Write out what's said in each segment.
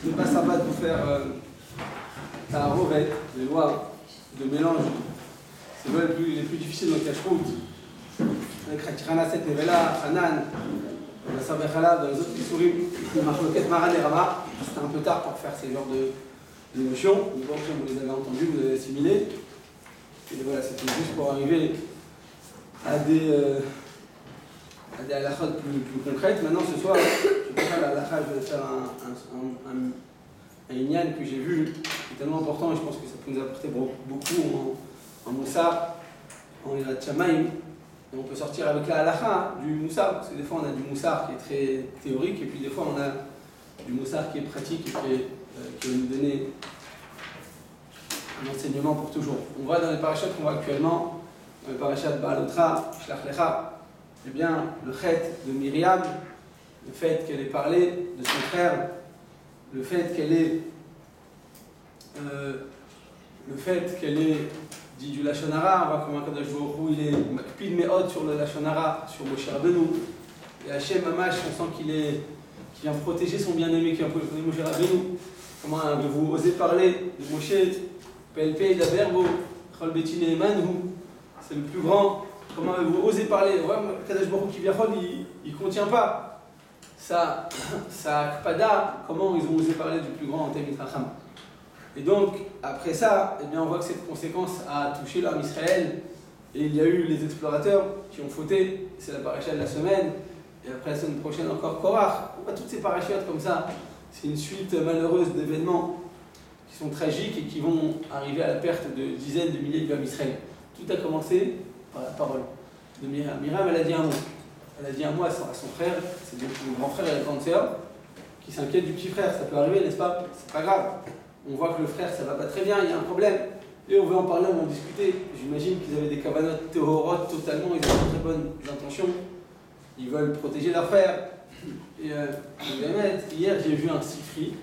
C'était pas sympa de vous faire un rovet, des lois de mélange. C'est les plus difficiles dans le cache-route. Avec Ratirana, Set, Nevela, Hanan, Sabé Khalab, dans les autres souris, Marloquet, Maran et Rama. C'était un peu tard pour faire ces genres de notions. Mais bon, vous les avez entendus, vous les avez assimilés. Et voilà, c'était juste pour arriver à des halakhot plus concrètes. Maintenant, ce soir, je ne vais pas faire la halakha, je vais faire un inyan que j'ai vu, qui est tellement important et je pense que ça peut nous apporter beaucoup en Moussa, en Irat Shamaim. Et on peut sortir avec la halakha du Moussa, parce que des fois on a du Moussa qui est très théorique et puis des fois on a du Moussa qui est pratique et qui va nous donner un enseignement pour toujours. On voit dans les parachats qu'on voit actuellement, dans les parachats de Ba'alotra, Shlach Lecha, eh bien, le chet de Myriam, le fait qu'elle ait parlé de son frère, le fait qu'elle ait dit du Lashon Hara, on voit comment Kadosh Baruch Hu, il est makpid me'od sur le Lashon Hara, sur Moshe Rabbeinu. Et Hachem Mamash, on sent qu'il vient protéger son bien-aimé, qui vient protéger Moshe Rabbeinu. Comment avez-vous osé parler de Moshe, PLP, Daberbo, Chol Betine Emanhu, c'est le plus grand. Comment avez-vous osé parler? Kadosh Baruch Hu qui vient, il ne contient pas. Ça Akpada, comment ils ont osé parler du plus grand en Talmid Chacham. Et donc, après ça, eh bien, on voit que cette conséquence a touché l'âme Israël. Et il y a eu les explorateurs qui ont fauté, c'est la paracha de la semaine. Et après la semaine prochaine encore Korach. On voit toutes ces parachutes comme ça. C'est une suite malheureuse d'événements qui sont tragiques et qui vont arriver à la perte de dizaines de milliers de l'âme Israël. Tout a commencé par la parole de Myriam. Myriam, elle a dit un mot. Elle a dit un mot à son frère, c'est le grand frère et la grande sœur, qui s'inquiète du petit frère. Ça peut arriver, n'est-ce pas? C'est pas grave. On voit que le frère, ça va pas très bien, il y a un problème. Et on veut en parler, on va en discuter. J'imagine qu'ils avaient des kavanotes théorotes totalement, ils ont de très bonnes intentions. Ils veulent protéger leur frère. Et hier, j'ai vu un sifri.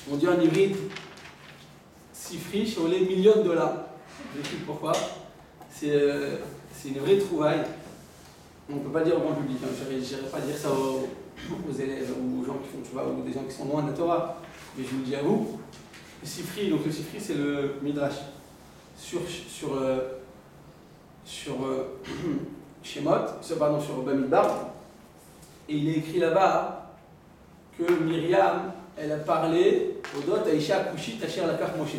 On dit en hybride, sifri sur les millions de dollars. Je sais pourquoi. C'est une vraie trouvaille. On ne peut pas dire au grand public, hein. Je n'irai pas dire ça aux élèves ou aux gens qui font, tu vois, ou des gens qui sont loin de la Torah. Mais je vous le dis à vous. Le sifri, donc le sifri, c'est le midrash sur Bamidbar. Et il est écrit là-bas que Myriam, elle a parlé au dot Aïcha Kushit Asher Lakach Moshe.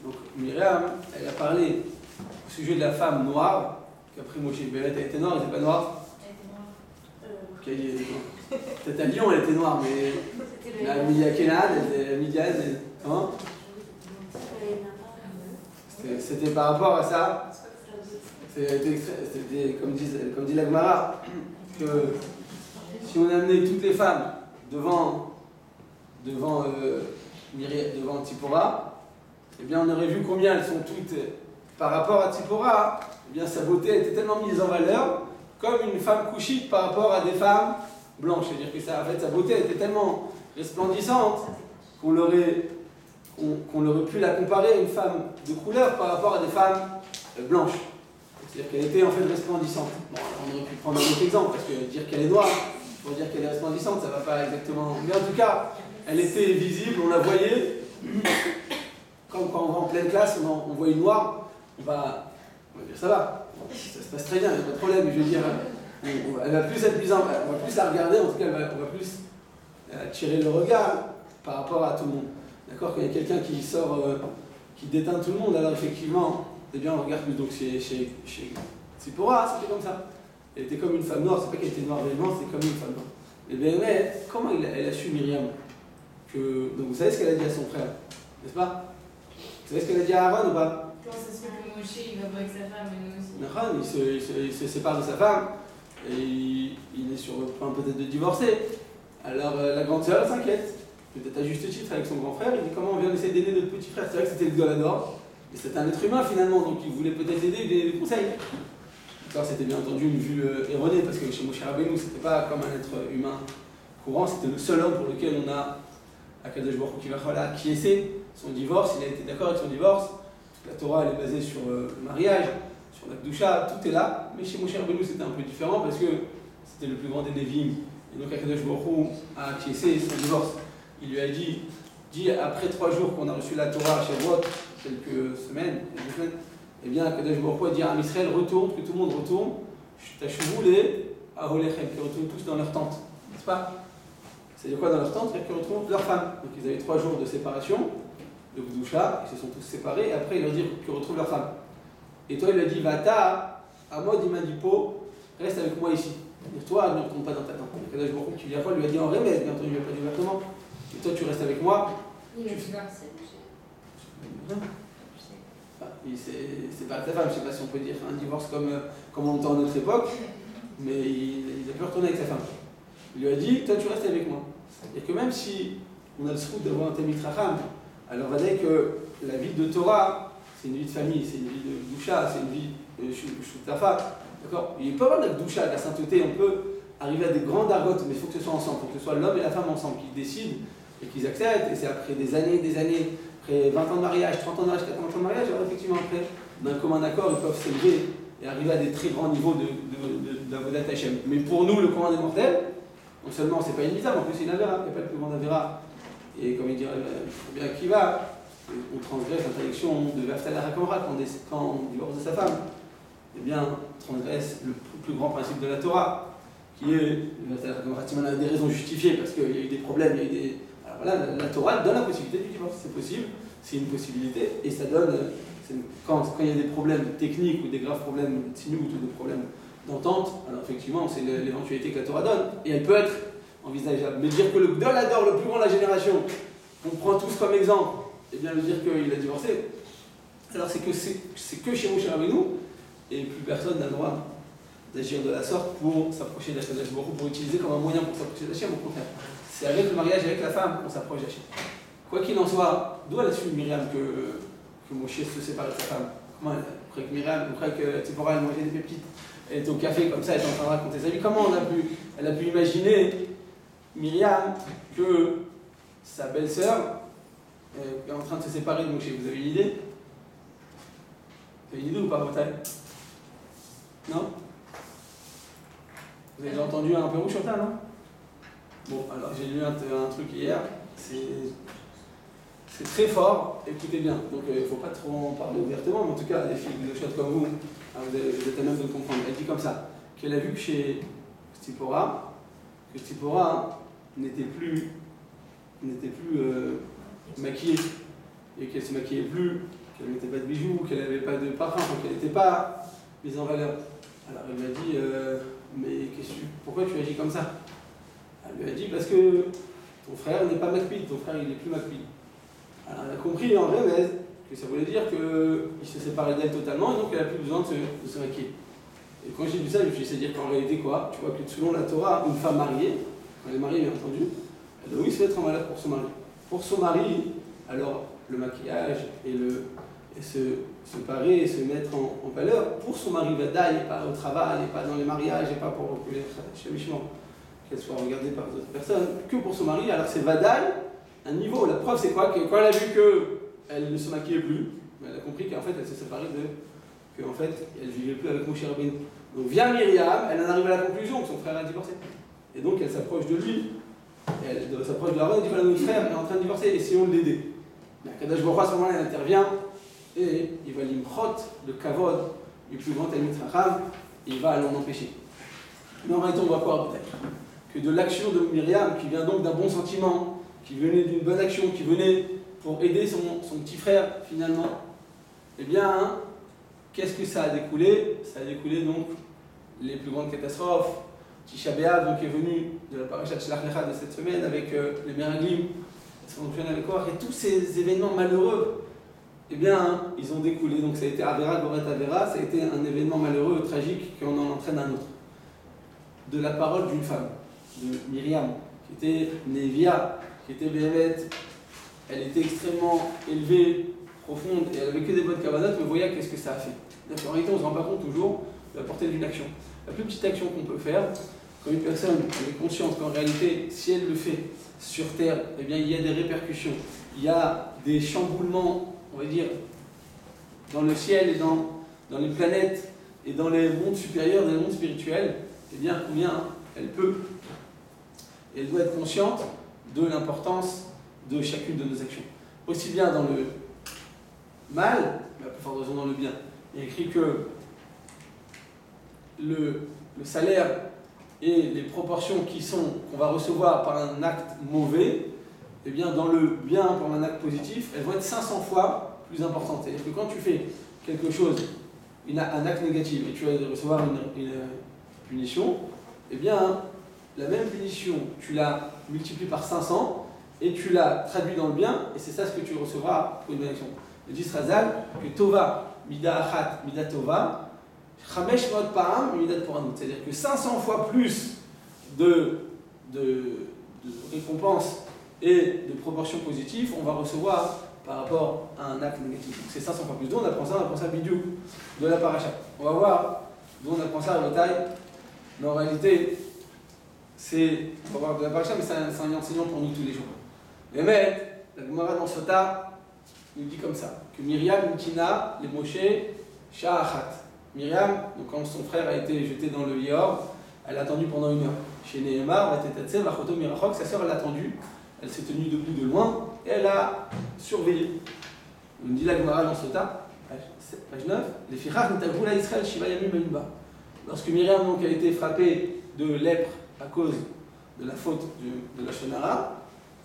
Donc Myriam, elle a parlé au sujet de la femme noire qu'a pris Moshe. Mais elle était noire, elle n'était pas noire. Elle était noire. Peut-être à Lyon, elle était noire, mais la Midian, elle Midian, comment? C'était par rapport à ça. C'était comme dit la Gemara, que si on amenait toutes les femmes devant Tzipora, eh bien on aurait vu combien elles sont toutes par rapport à Tzipora. Eh bien sa beauté était tellement mise en valeur comme une femme couchite par rapport à des femmes blanches. C'est-à-dire que en fait, sa beauté était tellement resplendissante qu'on aurait pu la comparer à une femme de couleur par rapport à des femmes blanches. C'est-à-dire qu'elle était en fait resplendissante. Bon, on aurait pu prendre un autre exemple, parce que dire qu'elle est noire, pour dire qu'elle est resplendissante, ça ne va pas exactement. Mais en tout cas, elle était visible, on la voyait. Comme quand on va en pleine classe, on voit une noire, on va dire ça va, ça se passe très bien, il n'y a pas de problème. Je veux dire, elle va plus être on va plus la regarder, en tout cas, on va plus attirer le regard par rapport à tout le monde. D'accord? Quand il y a quelqu'un qui sort, qui déteint tout le monde, alors effectivement, eh bien on regarde plus. Donc chez Tzipora, c'était comme ça. Elle était comme une femme noire, c'est pas qu'elle était noire réellement, c'était comme une femme noire. Et bien, comment elle a su Myriam donc vous savez ce qu'elle a dit à son frère, n'est-ce pas? Vous savez ce qu'elle a dit à Aaron ou pas? Comment ça se fait que Moshe il va pas avec sa femme et nous aussi? Aaron, il se sépare de sa femme et il est sur le point peut-être de divorcer. Alors la grande sœur elle s'inquiète, peut-être à juste titre avec son grand frère, il dit comment on vient d'essayer d'aider notre petit frère. C'est vrai que c'était le Golador, mais c'était un être humain finalement, donc il voulait peut-être aider, il donnait des conseils. Alors c'était bien entendu une vue erronée, parce que chez Moshe Rabbeinu, c'était pas comme un être humain courant, c'était le seul homme pour lequel on a Akadosh Baruch Hu qui va acquiescer son divorce, il a été d'accord avec son divorce. La Torah elle est basée sur le mariage, sur la Kedusha, tout est là. Mais chez Moshe Rabbeinu c'était un peu différent parce que c'était le plus grand des Nevi'im. Et donc Akadosh Baruch Hu a acquiescé son divorce. Il lui a dit après 3 jours qu'on a reçu la Torah à Shavuot, quelques semaines, eh bien Akadosh Baruch Hu a dit à Israël retourne, que tout le monde retourne, Tachouvoulé à Holechem, qu'ils retournent tous dans leur tente, n'est-ce pas? C'est-à-dire quoi dans leur tente? C'est-à-dire qu'ils retrouvent leur femme. Donc ils avaient 3 jours de séparation, de Gdoucha, ils se sont tous séparés, et après il leur dit qu'ils retrouvent leur femme. Et toi il lui a dit, Vata, à moi d'Imadipo, reste avec moi ici. Et toi, ne retourne pas dans ta tente. Et Kadosh Baruch Hu, tu lui a dit en remède, bien entendu, il lui a pas dit ouvertement. Et toi tu restes avec moi. Il a divorcé, c'est pas ta femme, je sais pas si on peut dire un divorce comme on entend à notre époque, mais il a pu retourner avec sa femme. Il lui a dit, toi tu restes avec moi. Et que même si on a le souhait d'avoir un Talmid Chacham, alors on va dire que la vie de Torah, c'est une vie de famille, c'est une vie de Doucha, c'est une vie de Shutafa. D'accord? Il peut y avoir de la Doucha, de la sainteté, on peut arriver à des grandes argotes, mais il faut que ce soit ensemble, il faut que ce soit l'homme et la femme ensemble qui décident et qu'ils acceptent. Et c'est après des années, après 20 ans de mariage, 30 ans de mariage, 40 ans de mariage, alors effectivement après, d'un commun accord, ils peuvent s'élever et arriver à des très grands niveaux d'Avodat Hashem. Mais pour nous, le commun des mortels, non seulement c'est pas une misère, mais en plus c'est une avéra, il n'y a pas le plus grand avéra. Et comme il dirait bien qui va, on transgresse l'interdiction de Vaftal Harakamra quand on divorce de sa femme. Eh bien, on transgresse le plus grand principe de la Torah, qui est Vaftal Harakamra. On a des raisons justifiées parce qu'il y a eu des problèmes, il y a eu des. Alors voilà, la Torah donne la possibilité du divorce, c'est possible, c'est une possibilité, et ça donne. Quand il y a des problèmes techniques ou des graves problèmes de sinou ou des problèmes d'entente, alors effectivement, c'est l'éventualité que la Torah donne, et elle peut être envisageable. Mais dire que le Gdolador, le plus grand de la génération, on prend tous comme exemple, et bien le dire qu'il a divorcé, alors c'est que chez Moshe Rabbeinu, et plus personne n'a le droit d'agir de la sorte pour s'approcher d'Akadosh Baruch Hu, pour utiliser comme un moyen pour s'approcher d'Hachem, au contraire. C'est avec le mariage avec la femme qu'on s'approche d'Hachem. Quoi qu'il en soit, d'où elle a su Myriam que Moshe se séparait de sa femme? Comment elle croyait que Myriam, on croyait que Tzipora elle mangeait des pépites, elle était au café comme ça, elle était en train de raconter sa vie. Comment elle a pu imaginer, Myriam, que sa belle-sœur est en train de se séparer de Moshe? Vous avez une idée? Vous avez une idée ou pas, Rotaï? Non? Vous avez déjà entendu un peu rouge sur ça, non? Bon, alors j'ai lu un truc hier, c'est très fort, écoutez bien, donc il ne faut pas trop en parler ouvertement, mais en tout cas, les filles de chouettes comme vous, vous êtes à même de le comprendre. Elle dit comme ça, qu'elle a vu que chez Tzipora, n'était plus maquillée, et qu'elle ne se maquillait plus, qu'elle ne mettait pas de bijoux, qu'elle n'avait pas de parfum, qu'elle n'était pas mise en valeur. Alors elle m'a dit, mais pourquoi tu agis comme ça? Elle lui a dit, parce que ton frère n'est pas Makpid, ton frère il n'est plus Makpid. Alors elle a compris en rêve que ça voulait dire qu'il se séparait d'elle totalement et donc elle n'a plus besoin de se maquiller. Et quand j'ai lu ça, je me suis dit, c'est-à-dire qu'en réalité quoi? Tu vois que selon la Torah, une femme mariée, quand elle est mariée bien entendu, elle doit oui se mettre en valeur pour son mari. Pour son mari, alors le maquillage et se parer et se mettre en valeur pour son mari Vadaï, et pas au travail, et pas dans les mariages, et pas pour reculer chez Michelin, qu'elle soit regardée par d'autres personnes, que pour son mari. Alors c'est Vadaï, un niveau. La preuve c'est quoi? Que quand elle a vu qu'elle ne se maquillait plus, elle a compris qu'en fait elle s'est séparée qu'en fait elle ne vivait plus avec Moshe Rabbeinu. Donc via Myriam, elle en arrive à la conclusion que son frère a divorcé. Et donc elle s'approche de lui, elle s'approche de Aaron et dit voilà, notre frère est en train de divorcer, essayons de l'aider. Mais Akadosh Baruch Hu à ce moment-là elle intervient et il va l'imchot, le kavod du plus grand Talmid Chacham, et il va l'en empêcher. Mais en réalité on voit quoi peut-être? Que de l'action de Myriam, qui vient donc d'un bon sentiment, qui venait d'une bonne action, qui venait pour aider son petit frère finalement, eh bien, qu'est-ce que ça a découlé? Ça a découlé donc les plus grandes catastrophes. Tisha B'Av, donc, est venu de la parashat Shlach Lecha de cette semaine avec les Meraglim, et tous ces événements malheureux, eh bien, ils ont découlé. Donc ça a été Avera, Goret Avera, ça a été un événement malheureux, tragique, qu'on en entraîne un autre. De la parole d'une femme, de Myriam, qui était Névia, qui était Béhémet. Elle était extrêmement élevée, profonde, et elle avait que des bonnes cavanotes, mais voyez qu'est-ce que ça a fait. En réalité, on ne se rend pas compte toujours de la portée d'une action. La plus petite action qu'on peut faire, quand une personne est consciente qu'en réalité, si elle le fait sur Terre, eh bien, il y a des répercussions, il y a des chamboulements, on va dire, dans le ciel et dans les planètes et dans les mondes supérieurs, dans les mondes spirituels, eh bien, combien elle peut, et elle doit être consciente de l'importance de chacune de nos actions. Aussi bien dans le mal, mais à plus forte raison dans le bien. Il est écrit que le salaire et les proportions qu'on va recevoir par un acte mauvais, eh bien dans le bien par un acte positif, elles vont être 500 fois plus importantes. C'est-à-dire que quand tu fais quelque chose, un acte négatif, et tu vas recevoir une punition, eh bien la même punition, tu la multiplies par 500 et tu la traduis dans le bien, et c'est ça ce que tu recevras pour une bonne action. Il dit Razal que Tova, Mida Achat, Mida Tova, Chamesh Mod Pa'am, Midat Poranut. C'est-à-dire que 500 fois plus de récompenses et de proportions positives on va recevoir par rapport à un acte négatif. Donc c'est 500 fois plus. D'où on apprend ça Bidiou, de la paracha. On va voir d'où on apprend ça à la taille. Mais en réalité, on va voir de la paracha, mais c'est un enseignant pour nous tous les jours. Mais la Gemara dans Sota nous dit comme ça, que Myriam Mikina, les Moshe, Sha'achat. Myriam, donc quand son frère a été jeté dans le Yéor, elle a attendu pendant 1 heure. Chez Nehemar, sa sœur, elle a attendu, elle s'est tenue debout de loin, et elle a surveillé. On dit la Gemara dans Sota, page 9, les Fichach Nitagula Israël Shiva Yamim Bemba. Lorsque Myriam donc, a été frappée de lèpre à cause de la faute de la Shonara,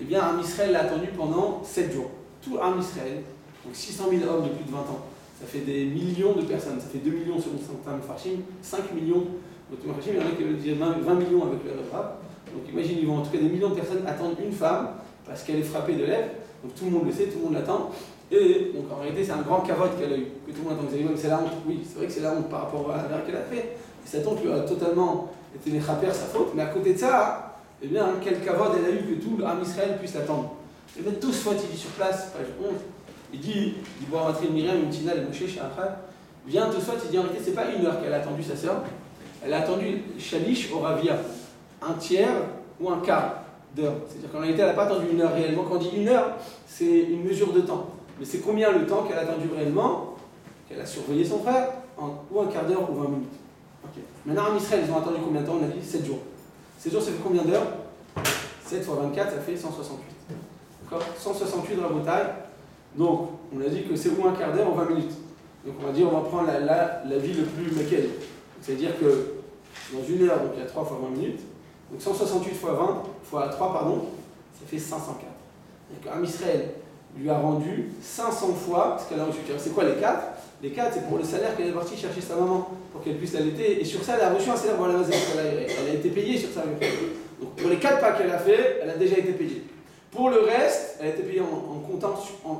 eh bien, Am Israël l'a attendu pendant 7 jours. Tout Am Israël, donc 600 000 hommes de plus de 20 ans. Ça fait des millions de personnes, ça fait 2 millions selon certains Mefarshim, 5 millions d'autres Mefarshim, il y en a qui veulent dire 20 millions avec le arabe. Donc imagine, ils vont en tout cas des millions de personnes attendre une femme parce qu'elle est frappée de lèpre, donc tout le monde le sait, tout le monde l'attend, et donc en réalité c'est un grand cavote qu'elle a eu, que tout le monde attend. Vous allez dire, c'est la honte, oui, c'est vrai que c'est la honte par rapport à la qu'elle a fait, et cette honte lui a totalement été méchaper sa faute, mais à côté de ça, eh bien, quel cavote elle a eu que tout l'âme Israël puisse l'attendre. Et bien tous fois il dit sur place, page 11, il dit bon, rentrer Myriam, une tina, les mouchés, Sha'achat, vient tout soit, il dit en réalité, c'est pas 1 heure qu'elle a attendu sa sœur, elle a attendu Shalish au Ravia, un tiers ou un quart d'heure. C'est-à-dire qu'en réalité, elle n'a pas attendu 1 heure réellement. Quand on dit 1 heure, c'est une mesure de temps. Mais c'est combien le temps qu'elle a attendu réellement, qu'elle a surveillé son frère, ou un quart d'heure ou 20 minutes. Okay. Maintenant, en Israël, ils ont attendu combien de temps? On a dit 7 jours. 7 jours, ça fait combien d'heures? 7 fois 24, ça fait 168. D'accord? 168 de la bataille. Donc, on a dit que c'est ou un quart d'heure ou 20 minutes. Donc, on va dire, on va prendre la vie le plus laquelle. C'est-à-dire que dans 1 heure, donc il y a 3 fois 20 minutes. Donc, 168 fois 20, fois 3, pardon, ça fait 504. Donc, Am Israël lui a rendu 500 fois ce qu'elle a reçu. C'est quoi les 4? Les 4, c'est pour le salaire qu'elle est partie chercher sa maman pour qu'elle puisse l'allaiter. Et sur ça, elle a reçu un salaire pour la maison. Elle a été payée sur ça. Donc, pour les 4 pas qu'elle a fait, elle a déjà été payée. Pour le reste, elle a été payée en comptant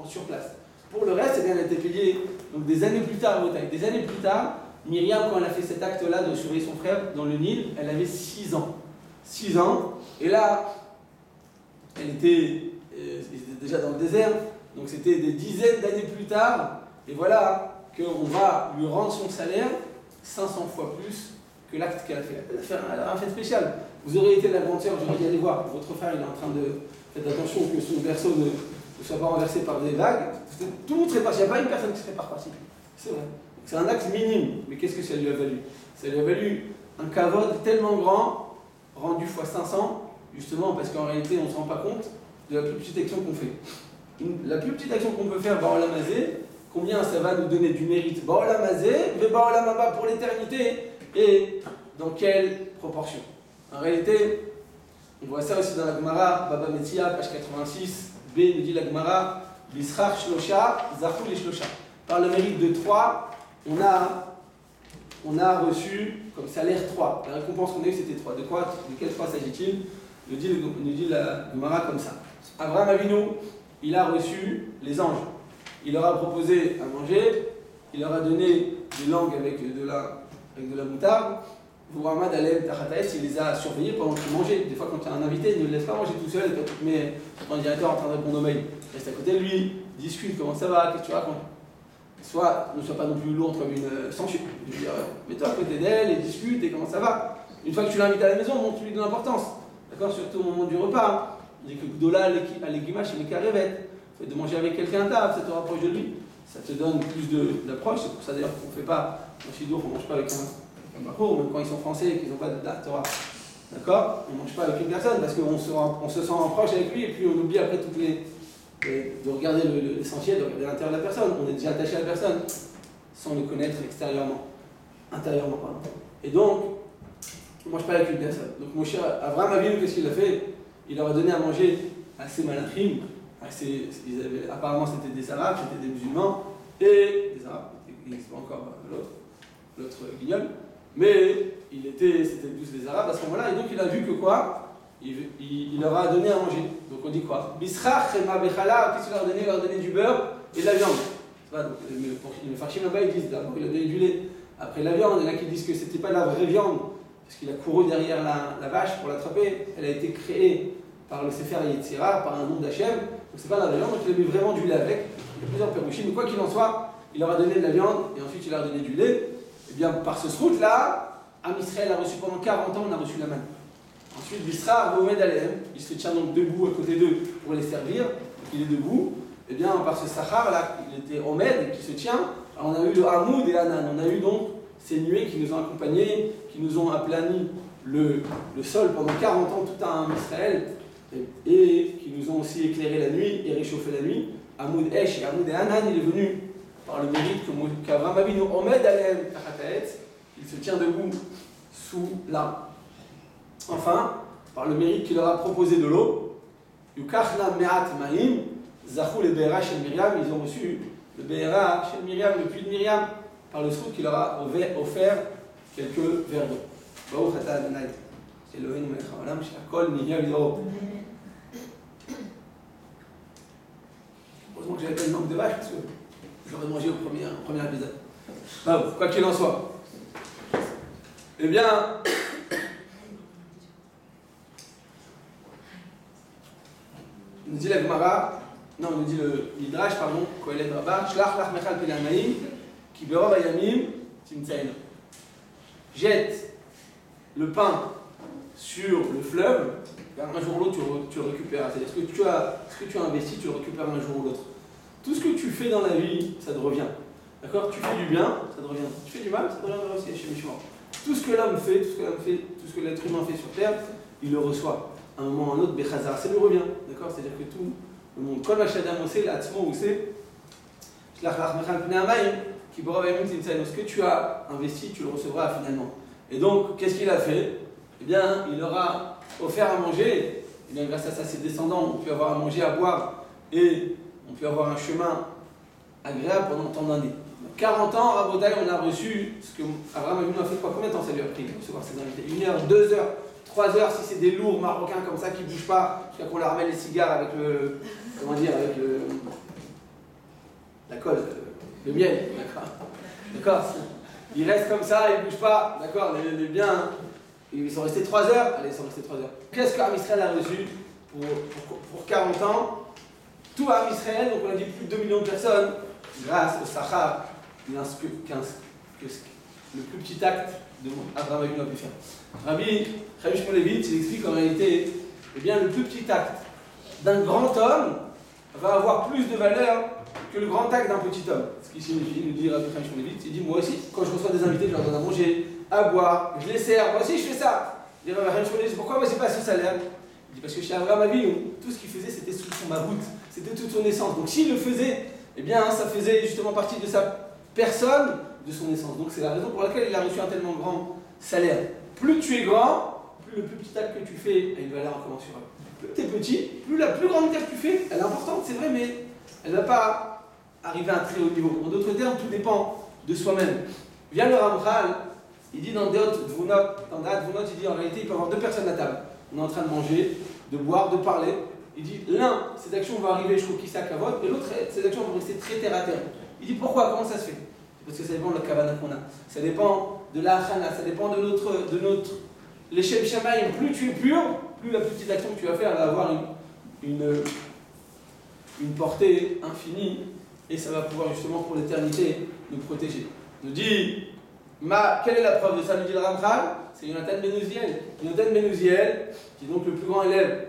sur place. Pour le reste, eh bien, elle a été payée donc, des années plus tard. Des années plus tard, Myriam, quand elle a fait cet acte-là de surveiller son frère dans le Nil, elle avait 6 ans. 6 ans. Et là, elle était déjà dans le désert. Donc c'était des dizaines d'années plus tard. Et voilà qu'on va lui rendre son salaire 500 fois plus que l'acte qu'elle a fait. Elle a un fait spécial. Vous aurez été la grande sœur, j'aurais dit allez voir, votre frère il est en train de... Faites attention que son berceau ne soit pas renversé par des vagues. Tout le monde serait parti, il n'y a pas une personne qui serait pas repartie. C'est vrai. C'est un acte minime, mais qu'est-ce que ça lui a valu? Ça lui a valu un kavod tellement grand, rendu fois 500, justement parce qu'en réalité on ne se rend pas compte de la plus petite action qu'on fait. La plus petite action qu'on peut faire, Ba'olam Hazé, combien ça va nous donner du mérite? Ba'olam Hazé, mais Ba'olam Haba pour l'éternité, et dans quelle proportion? En réalité, on voit ça aussi dans la Gemara, Baba Metzia, page 86, B nous dit la Gemara, Bishrar Shlosha, Zachou les Shlosha. Par le mérite de 3, on a on a reçu comme salaire 3. La récompense qu'on a eue, c'était 3. De quel 3 s'agit-il? Nous dit la Gemara comme ça. Abraham Avinu, il a reçu les anges. Il leur a proposé à manger, il leur a donné des langues avec de la moutarde. Muhammad Alem Tachataet, il les a surveillés pendant qu'ils mangeaient. Des fois, quand il y a un invité, il ne le laisse pas manger tout seul. Mais quand le directeur est en train de répondre au mail, reste à côté de lui, discute, comment ça va, qu'est-ce que tu racontes. Soit ne sois pas non plus lourde comme une censure. Je veux dire, mets-toi à côté d'elle et discute et comment ça va. Une fois que tu l'invites à la maison, montre lui de l'importance. D'accord? Surtout au moment du repas. On dit que Gdola Alegimash et Mekarevet. Le fait de manger avec quelqu'un à table, ça te rapproche de lui. Ça te donne plus d'approche. C'est pour ça d'ailleurs qu'on ne fait pas un chidour, on ne mange pas avec un bachour, même quand ils sont français et qu'ils n'ont pas de Torah. D'accord? On ne mange pas avec une personne parce qu'on se sent en proche avec lui et puis on oublie après de regarder l'essentiel, de regarder l'intérieur de la personne. On est déjà attaché à la personne sans le connaître intérieurement. Pardon. Et donc, on ne mange pas avec une personne. Donc mon cher Abraham Avinu, qu'est-ce qu'il a fait? Il leur a donné à manger à ses malachim, apparemment c'était des Arabes, c'était des musulmans, et des Arabes, il n'existe pas encore l'autre guignol, mais c'était tous des Arabes à ce moment-là, et donc il a vu que quoi? Il leur a donné à manger. Donc on dit quoi? Bisrach, Chema, Bechala, qu'est-ce qu'il leur a donné? Il leur a donné du beurre et de la viande. Les Farchim là-bas, ils disent d'abord il a donné du lait, après la viande, il y en a qui disent que c'était pas la vraie viande, parce qu'il a couru derrière la vache pour l'attraper, elle a été créée par le Sefer Yetzira, par un nom d'Hachem, donc c'est pas la vraie viande, donc il a mis vraiment du lait avec. Il y a plusieurs pérouchis, mais quoi qu'il en soit, il leur a donné de la viande et ensuite il leur a donné du lait. Et bien par ce srout-là, Am Israël a reçu pendant 40 ans, on a reçu la manne. Ensuite, Bisra, Vomed Aleem, il se tient donc debout à côté d'eux pour les servir, il est debout. Et bien par ce Sahar là, il était Omed qui se tient, alors on a eu le Hamoud et Hanan, on a eu donc ces nuées qui nous ont accompagnés, qui nous ont aplani le sol pendant 40 ans, tout un Israël, et qui nous ont aussi éclairé la nuit et réchauffé la nuit. Hamoud Esh et Hamoud et Hanan, il est venu par le mérite qu'Avraham Avinu Omed Aleem Tachataet, il se tient debout sous l'arbre. Enfin, par le mérite qu'il leur a proposé de l'eau, Yukachna Me'at Ma'im, Zachou le Be'era chez Myriam, ils ont reçu le Be'era chez Myriam, le puits de Myriam, par le srout qu'il leur a offert quelques verres d'eau. Baruch atah Adonai, Eloheinu melech haolam, she'akol nihya b'doro. Heureusement que j'avais pas une langue de vache, parce que j'aurais mangé au premier épisode. Quoi qu'il en soit. Eh bien, nous dit la Gemara, non, nous dit le Midrash, pardon, Kohelet Rabbah, Shlach lach mechal pelamaim, ki berov hayamim timtzaenu. Jette le pain sur le fleuve, un jour ou l'autre tu le récupères. C'est-à-dire ce que tu as investi, tu le récupères un jour ou l'autre. Tout ce que tu fais dans la vie, ça te revient. D'accord? Tu fais du bien, ça te revient. Tu fais du mal, ça te reviendra aussi chez Mishmar. Tout ce que l'homme fait, tout ce que l'être humain fait sur terre, il le reçoit. À un moment ou à un autre, Bechazar, ça lui revient. D'accord? C'est-à-dire que tout le monde, comme Hachadam Osé, l'Atzmo Osé, Shlach lach mechal pnei hamayim, ki borov hayamim timtzaenu. Ce que tu as investi, tu le recevras finalement. Et donc, qu'est-ce qu'il a fait? Eh bien, il leur a offert à manger. Et bien, grâce à ça, ses descendants ont pu avoir à manger, à boire, et ont pu avoir un chemin agréable pendant tant d'années. 40 ans, à Rabotai, on a reçu ce que Abraham Avinu a fait. Combien de temps ça lui a pris de recevoir ses invités? 1 heure, 2 heures, 3 heures, si c'est des lourds marocains comme ça qui ne bougent pas, jusqu'à qu'on leur ramène les cigares avec la colle, le miel, d'accord. Ils restent comme ça, ils ne bougent pas, d'accord, les biens, ils sont restés 3 heures, allez, ils sont restés 3 heures. Qu'est-ce qu'Am Israël a reçu pour 40 ans? Tout Am Israël, donc on a dit plus de 2 millions de personnes, grâce au Sahar, le plus petit acte d'Abraham Avinu a pu faire. Rabbi Shmulevitch, il explique en réalité, eh bien, le plus petit acte d'un grand homme va avoir plus de valeur que le grand acte d'un petit homme. Ce qui signifie, nous dit Rabbi Shmulevitch, il dit, moi aussi, quand je reçois des invités, je leur donne à manger, à boire, je les sers, moi aussi je fais ça. Il dit Rabbi Shmulevitch, pourquoi moi j'ai pas ce salaire? Il dit, parce que chez Abraham Avinu, tout ce qu'il faisait, c'était sous son maroute, c'était toute son essence. Donc s'il le faisait, eh bien, ça faisait justement partie de sa personne, de son essence. Donc c'est la raison pour laquelle il a reçu un tellement grand salaire. Plus tu es grand, plus le plus petit acte que tu fais a une valeur incommensurable. Plus tu es petit, plus la plus grande acte que tu fais, elle est importante, c'est vrai, mais elle ne va pas arriver à un très haut niveau. En d'autres termes, tout dépend de soi-même. Vient le Ramchal Il dit dans Deot Dvunot, il dit en réalité, il peut y avoir deux personnes à table. On est en train de manger, de boire, de parler. Il dit l'un, ses actions vont arriver jusqu'au Kissa Kavod, et l'autre, ses actions vont rester très terre à terre. Il dit pourquoi? Comment ça se fait? Parce que ça dépend de la kavana qu'on a. Ça dépend de la achana, ça dépend de notre l'échelle shamaïm. Plus tu es pur, plus la petite action que tu vas faire va avoir une portée infinie, et ça va pouvoir justement pour l'éternité nous protéger. Nous dit, quelle est la preuve de ça? Nous dit le Ramchal, c'est Yonatan ben Uziel. Yonatan ben Uziel, qui est donc le plus grand élève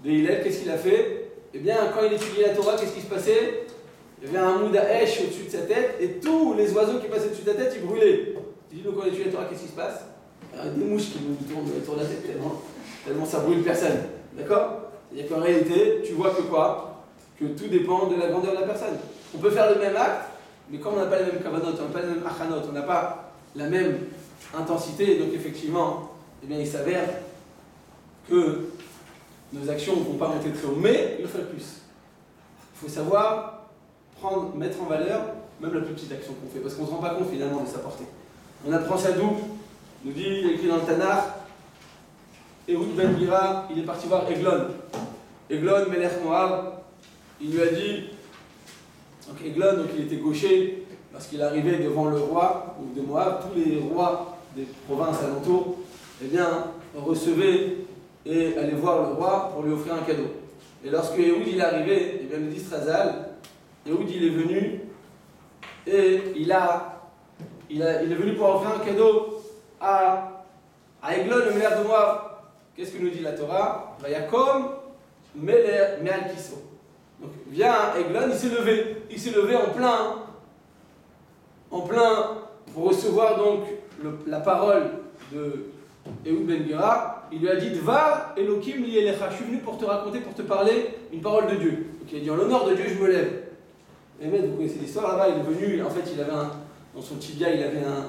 de Hillel, qu'est-ce qu'il a fait? Eh bien, quand il étudiait la Torah, qu'est-ce qui se passait? Il y avait un moud à Esh au-dessus de sa tête, et tous les oiseaux qui passaient au-dessus de sa tête, ils brûlaient. Tu dis, donc quand on étudie la Torah, qu'est-ce qui se passe? Il y a des mouches qui nous tournent autour de la tête tellement ça brûle personne. D'accord? C'est-à-dire qu'en réalité, tu vois que quoi? Que tout dépend de la grandeur de la personne. On peut faire le même acte, mais comme on n'a pas les mêmes kavanot, on n'a pas les mêmes achanot, on n'a pas la même intensité, donc effectivement, eh bien, il s'avère que nos actions ne vont pas monter très haut, mais une fois de plus, il faut savoir mettre en valeur même la plus petite action qu'on fait, parce qu'on ne se rend pas compte finalement de sa portée. On apprend ça d'où? Nous dit, il est écrit dans le Tanakh, Ehud ben Gira, il est parti voir Eglon. Eglon, Melech Moab, il lui a dit, donc Eglon, donc il était gaucher, parce qu'il arrivait devant le roi de Moab, tous les rois des provinces alentours, eh bien, recevaient et allaient voir le roi pour lui offrir un cadeau. Et lorsque Ehud il est arrivé, eh bien, le dit Strazal, Ehud il est venu et il est venu pour offrir un cadeau à Eglon, le maire de Moab. Qu'est-ce que nous dit la Torah? Vayakom me'al kiso. Donc vient Eglon, il s'est levé en plein pour recevoir donc la parole de Ehud ben Gira. Il lui a dit Dvar Elokim li elecha, je suis venu pour te raconter, pour te parler une parole de Dieu. Donc il a dit en l'honneur de Dieu je me lève. Et mais vous connaissez l'histoire là-bas, il est venu, en fait il avait dans son tibia il avait un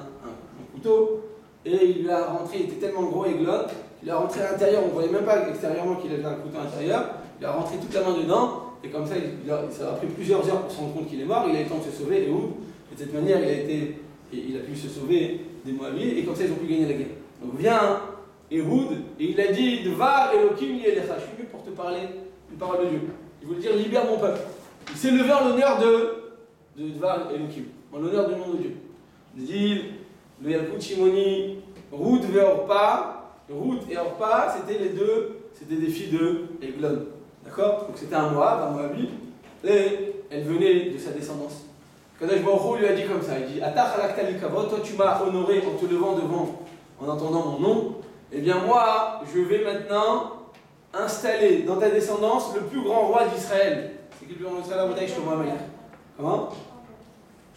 couteau, et il lui a rentré, il était tellement gros Eglon, il a rentré à l'intérieur, on ne voyait même pas extérieurement qu'il avait un couteau à l'intérieur, il a rentré toute la main dedans, et comme ça ça a pris plusieurs heures pour se rendre compte qu'il est mort, il a eu le temps de se sauver, et de cette manière il a pu se sauver des Moabites, et comme ça ils ont pu gagner la guerre. Donc vient Ehud, et il a dit Dvar Elokim li elecha, je suis venu pour te parler une parole de Dieu. Il voulait dire libère mon peuple. Il s'est levé en l'honneur de Dvar Elokim, en l'honneur du nom de Dieu. Il dit le Yalkut Shimoni, Ruth et Orpa. Ruth et Orpa, c'était des filles de Eglon. D'accord? Donc c'était un Moabite, et elle venait de sa descendance. Kadosh Baruch Hu lui a dit comme ça, il dit Atach halakta li kavod, toi tu m'as honoré en te levant devant, en entendant mon nom, eh bien moi, je vais maintenant installer dans ta descendance le plus grand roi d'Israël. C'est qui le plus grand roi d'Israël? Shlomo HaMelech. Comment?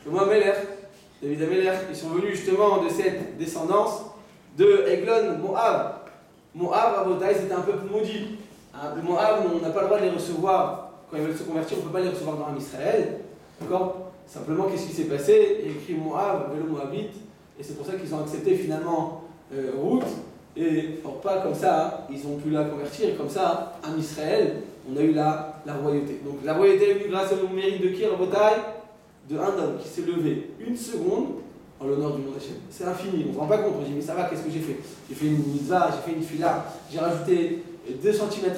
Shlomo HaMelech, David HaMelech, ils sont venus justement de cette descendance de Eglon, Moab. Moab, Rabotai, c'était un peuple maudit. Moab, on n'a pas le droit de les recevoir. Quand ils veulent se convertir, on ne peut pas les recevoir dans Israël. D'accord? Simplement, qu'est-ce qui s'est passé? Il y a écrit Moab, le Moabite, et c'est pour ça qu'ils ont accepté finalement Ruth. Et pas comme ça, ils ont pu la convertir, et comme ça, en Israël, on a eu la royauté. Donc la royauté est venue grâce au mérite de qui, Rabotai? De un homme qui s'est levé une seconde en l'honneur du nom d'Hachem. C'est infini, on ne se rend pas compte, on dit mais ça va, qu'est-ce que j'ai fait? J'ai fait une mitzvah, j'ai fait une fila, j'ai rajouté 2 cm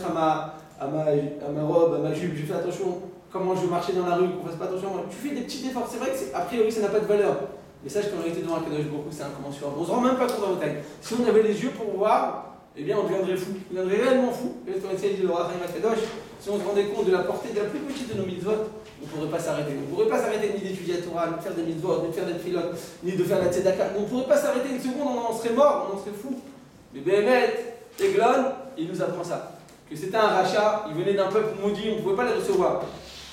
à ma robe, à ma jupe, j'ai fait attention comment je marchais dans la rue, qu'on ne fasse pas attention. Tu fais des petits efforts, c'est vrai que a priori ça n'a pas de valeur. Mais sache qu'en réalité devant Akadosh Baruch Hu, c'est incommensurable. On ne se rend même pas compte dans votre taille. Si on avait les yeux pour voir, eh bien on deviendrait fou. On deviendrait réellement fou. Et quand il dit le Rachim Akadosh, si on se rendait compte de la portée de la plus petite de nos mitzvot, on ne pourrait pas s'arrêter. On ne pourrait pas s'arrêter ni d'étudier la Torah, ni de faire des mitzvot, ni de faire des filotes, ni de faire la tzedaka. On ne pourrait pas s'arrêter une seconde, on en serait mort, on en serait fou. Mais Béhémet, Eglon, il nous apprend ça. Que c'était un rachat, il venait d'un peuple maudit, on ne pouvait pas les recevoir.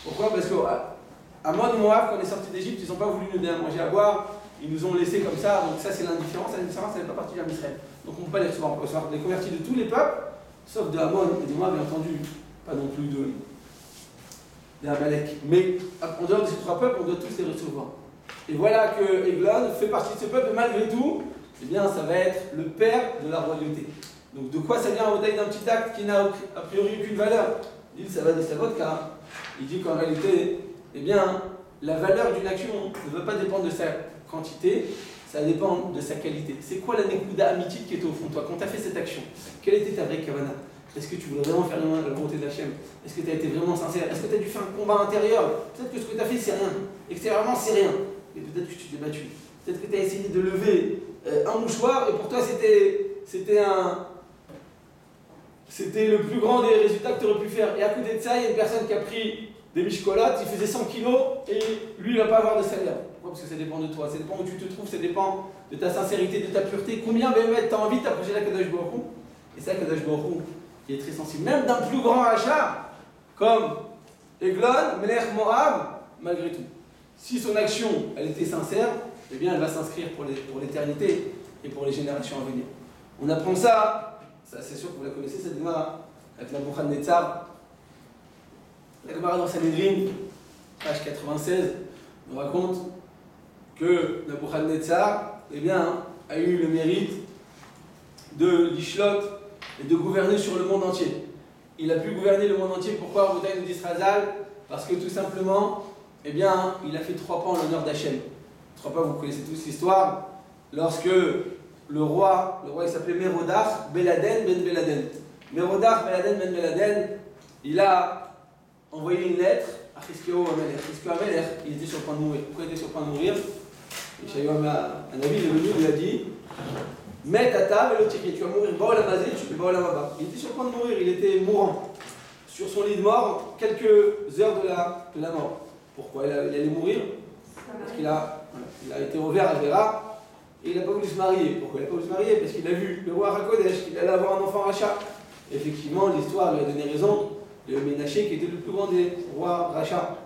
Pourquoi? Parce qu'à Mon Moab, quand on est sorti d'Égypte, ils n'ont pas voulu nous donner à manger, à boire, ils nous ont laissés comme ça, donc ça c'est l'indifférence, ça n'est pas partie d'Israël. Donc on ne peut pas les recevoir, on peut recevoir les convertis de tous les peuples, sauf de Amon et de Moab, bien entendu, pas non plus d'Amalek. Mais en dehors de ces 3 peuples, on doit tous les recevoir. Et voilà que Eglon fait partie de ce peuple, et malgré tout, eh bien ça va être le père de la royauté. Donc de quoi ça vient en bataille d'un petit acte qui n'a a priori aucune valeur? Il dit ça va de sa vodka. Il dit qu'en réalité, eh bien, la valeur d'une action ne va pas dépendre de sa quantité, ça dépend de sa qualité. C'est quoi la nekuda amitique qui était au fond de toi quand tu as fait cette action? Quelle était ta vraie kavana? Est-ce que tu voulais vraiment faire la volonté de Hachem? Est-ce que tu as été vraiment sincère? Est-ce que tu as dû faire un combat intérieur? Peut-être que ce que tu as fait, c'est rien. Extérieurement, c'est rien. Et peut-être que tu t'es battu. Peut-être que tu as essayé de lever un mouchoir et pour toi, c'était le plus grand des résultats que tu aurais pu faire. Et à côté de ça, il y a une personne qui a pris des mishkolotes, il faisait 100 kilos et lui, il ne va pas avoir de salaire. Pourquoi? Parce que ça dépend de toi, ça dépend où tu te trouves, ça dépend de ta sincérité, de ta pureté. Combien tu as envie de t'approcher de la Kadosh Baruch Hu? Et ça, Kadosh Baruch Hu, qui est très sensible. Même d'un plus grand achat, comme Eglon, Melech Moab, malgré tout. Si son action, elle était sincère, eh bien, elle va s'inscrire pour l'éternité et pour les générations à venir. On apprend ça c'est sûr que vous la connaissez, cette Gemara, avec la Nebuchadnezzar. La Gemara dans Sanhedrin, page 96, nous raconte que Nebuchadnezzar, eh bien, a eu le mérite de l'Ishlot et de gouverner sur le monde entier. Il a pu gouverner le monde entier. Pourquoi? Rabotai nous dit Razal, parce que tout simplement, eh bien, il a fait 3 pas en l'honneur d'Hachem. 3 pas, vous connaissez tous l'histoire. Lorsque le roi il s'appelait Merodach Beladen ben Beladen. Merodach Beladen ben Beladen, il a envoyé une lettre à Chizkiyahu Amelech. Chizkiyahu Amelech, il était sur le point de mourir. Pourquoi il était sur le point de mourir? Et Shayu un avis, il est venu, il lui a dit mets ta table et le ticket, tu vas mourir, va au lamazé, tu peux va au lamaba. Il était sur le point de mourir, il était mourant. Sur son lit de mort, quelques heures de la mort. Pourquoi il allait mourir? Parce qu'il a été ouvert à Vera. Et il n'a pas voulu se marier. Pourquoi il n'a pas voulu se marier? Parce qu'il a vu le roi Hakodesh, qu'il allait avoir un enfant Racha. Effectivement, l'histoire lui a donné raison. Le Ménaché, qui était le plus grand des rois Racha.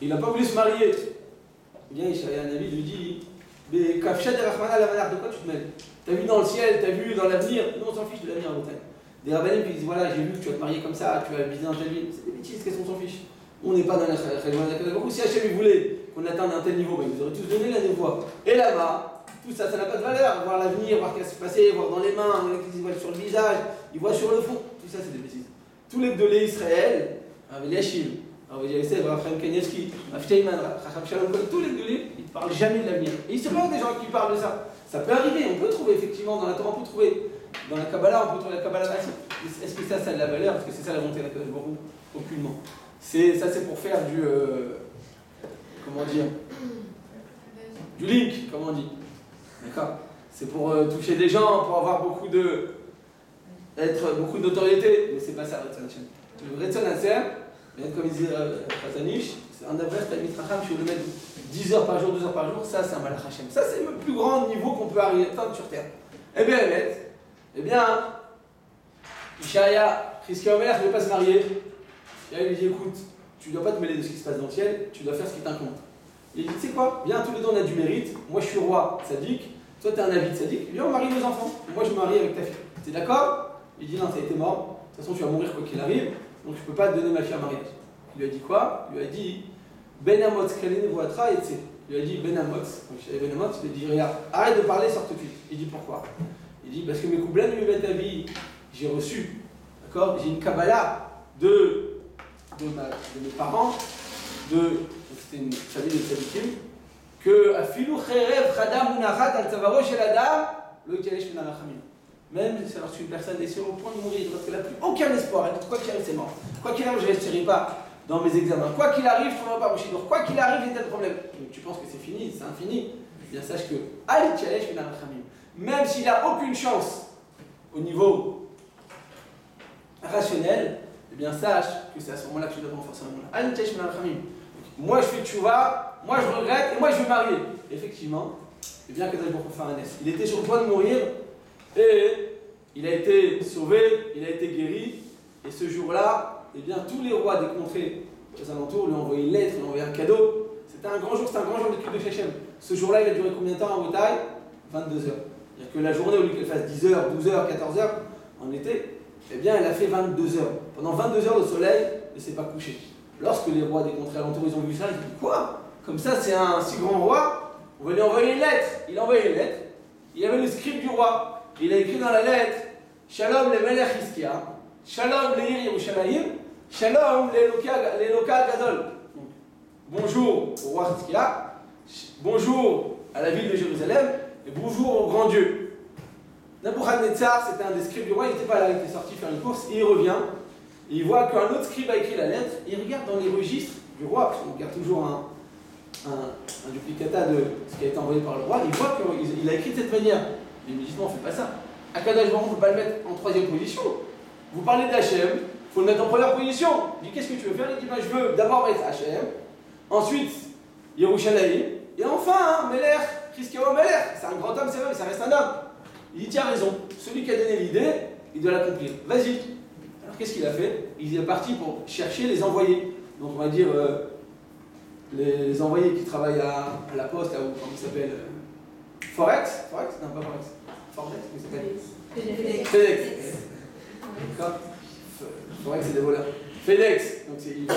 Il n'a pas voulu se marier. Eh bien, un ami lui dit mais Kafsha de Rahmana la Manar, de quoi tu te mêles? T'as vu dans le ciel, t'as vu dans l'avenir? Nous, on s'en fiche de l'avenir en Bretagne. Des rabbinim qui disent voilà, j'ai vu que tu vas te marier comme ça, tu vas viser dans telle ville. C'est des bêtises, qu'est-ce qu'on s'en fiche? On n'est pas dans la Chayma. Si Hachem voulait qu'on atteigne un tel niveau, ben, ils nous auraient tous donné la névoie. Et là-bas, tout ça, ça n'a pas de valeur. Voir l'avenir, voir ce qui va se passer, voir dans les mains, ils voient sur le visage, ils voient sur le fond. Tout ça, c'est des bêtises. Tous les Gdolé Israël, avec Yachim, avec Yasser, Raphaël Kanievski, Afteiman, Racham Shalom, tous les Gdolé, ils ne parlent jamais de l'avenir. Et il se passe des gens qui parlent de ça. Ça peut arriver, on peut trouver effectivement dans la Torah, on peut trouver dans la Kabbalah, on peut trouver la Kabbalah massive. Est-ce que ça a de la valeur? Est-ce que c'est ça la volonté de la Kadosh Baruch Hu? Aucunement. Ça, c'est pour faire du. Comment dire? Du link, comme on dit. D'accord? C'est pour toucher des gens, pour avoir beaucoup de notoriété. Mais c'est pas ça, Retzon Hashem. Le Retzon Hashem, comme il dit Khazanish, c'est un d'avril, Talmid Chacham, je vais le mettre 10 heures par jour, 12 heures par jour. Ça, c'est un Malach Hashem. Ça, c'est le plus grand niveau qu'on peut atteindre sur terre. Eh bien, Ishaya, Chizkiyahu Amelech ne veut pas se marier. Et il lui dit écoute, tu ne dois pas te mêler de ce qui se passe dans le ciel, tu dois faire ce qui t'incombe. Il dit tu sais quoi, viens, tous les deux on a du mérite. Moi je suis roi sadique, toi tu es un avis de sadique, viens on marie nos enfants. Et moi je me marie avec ta fille. T'es d'accord? Il dit non, ça a été mort. De toute façon tu vas mourir quoi qu'il arrive, donc je ne peux pas te donner ma fille en mariage. Il lui a dit quoi? Il lui a dit Ben Amot, Kalene Voatra, et tu sais. Il lui a dit Ben Amot, donc je savais Ben Amot, il lui a dit regarde, arrête de parler, sors tout de suite. Il dit pourquoi? Il dit parce que mes couplets de ta vie, j'ai reçu, d'accord? J'ai une Kabbalah de mes parents, c'était une famille de tzadikim, que Afilu Cherev Chadam Munachat al Tzavaro Shel Adam Lo Yitalesh Min Arachamim. Même si lorsqu'une personne est au point de mourir, lorsqu'elle n'a plus aucun espoir, elle dit quoi qu'il arrive, c'est mort. Quoi qu'il arrive, je ne resterai pas dans mes examens. Quoi qu'il arrive, je ne trouverai pas mon chidour. Quoi qu'il arrive, j'ai tel problème. Donc, tu penses que c'est fini, c'est infini. Eh bien, sache que Al Yitalesh Min Arachamim, même s'il n'a aucune chance au niveau rationnel, eh bien sache que c'est à ce moment-là que tu dois renforcer un moment-là. Moi je fais tchouva, moi je regrette et moi je veux marier. Effectivement, eh bien Kadosh Baruch Hu fait un S. Il était sur le point de mourir et il a été sauvé, il a été guéri. Et ce jour-là, eh bien tous les rois des contrées aux alentours lui ont envoyé une lettre, lui ont envoyé un cadeau. C'était un grand jour de culte de Shechem. Ce jour-là, il a duré combien de temps en Bretagne? 22 heures. C'est-à-dire que la journée, au lieu qu'elle fasse 10 heures, 12 heures, 14 heures en été, eh bien, elle a fait 22 heures. Pendant 22 heures, le soleil ne s'est pas couché. Lorsque les rois des contrées alentours, ils ont vu ça, ils ont dit quoi? Comme ça, c'est un si grand roi, on va lui envoyer une lettre. Il a envoyé une lettre. Il y avait le script du roi. Il a écrit dans la lettre Shalom le Melech Hizkia, Shalom le Ir Yerushalayim, Shalom le Loka Gadol. Bonjour au roi Hizkia, bonjour à la ville de Jérusalem, et bonjour au grand Dieu. Nabuchodonosor, c'était un des scribes du roi, il n'était pas là, il était sorti faire une course, et il revient, et il voit qu'un autre scribe a écrit la lettre, et il regarde dans les registres du roi, parce qu'on garde toujours un duplicata de ce qui a été envoyé par le roi, il voit qu'il a écrit de cette manière. Il me dit non, on ne fait pas ça. Akadosh Baruch Hu, on ne peut pas le mettre en troisième position. Vous parlez d'Hachem, il faut le mettre en première position. Il dit qu'est-ce que tu veux faire? Il dit ben, je veux d'abord mettre Hachem, ensuite Yerushalayim, et enfin Meler, Chizkiyahu Meler. C'est un grand homme, c'est vrai, mais ça reste un homme. Il dit tiens raison, celui qui a donné l'idée, il doit l'accomplir. Vas-y. Alors qu'est-ce qu'il a fait? Il est parti pour chercher les envoyés. Donc on va dire les envoyés qui travaillent à la poste, là où, comment il s'appelle Forex? Forex? Non, pas Forex. Forex, comment il s'appelle? FedEx. D'accord. Forex, c'est des voleurs. FedEx. Donc ils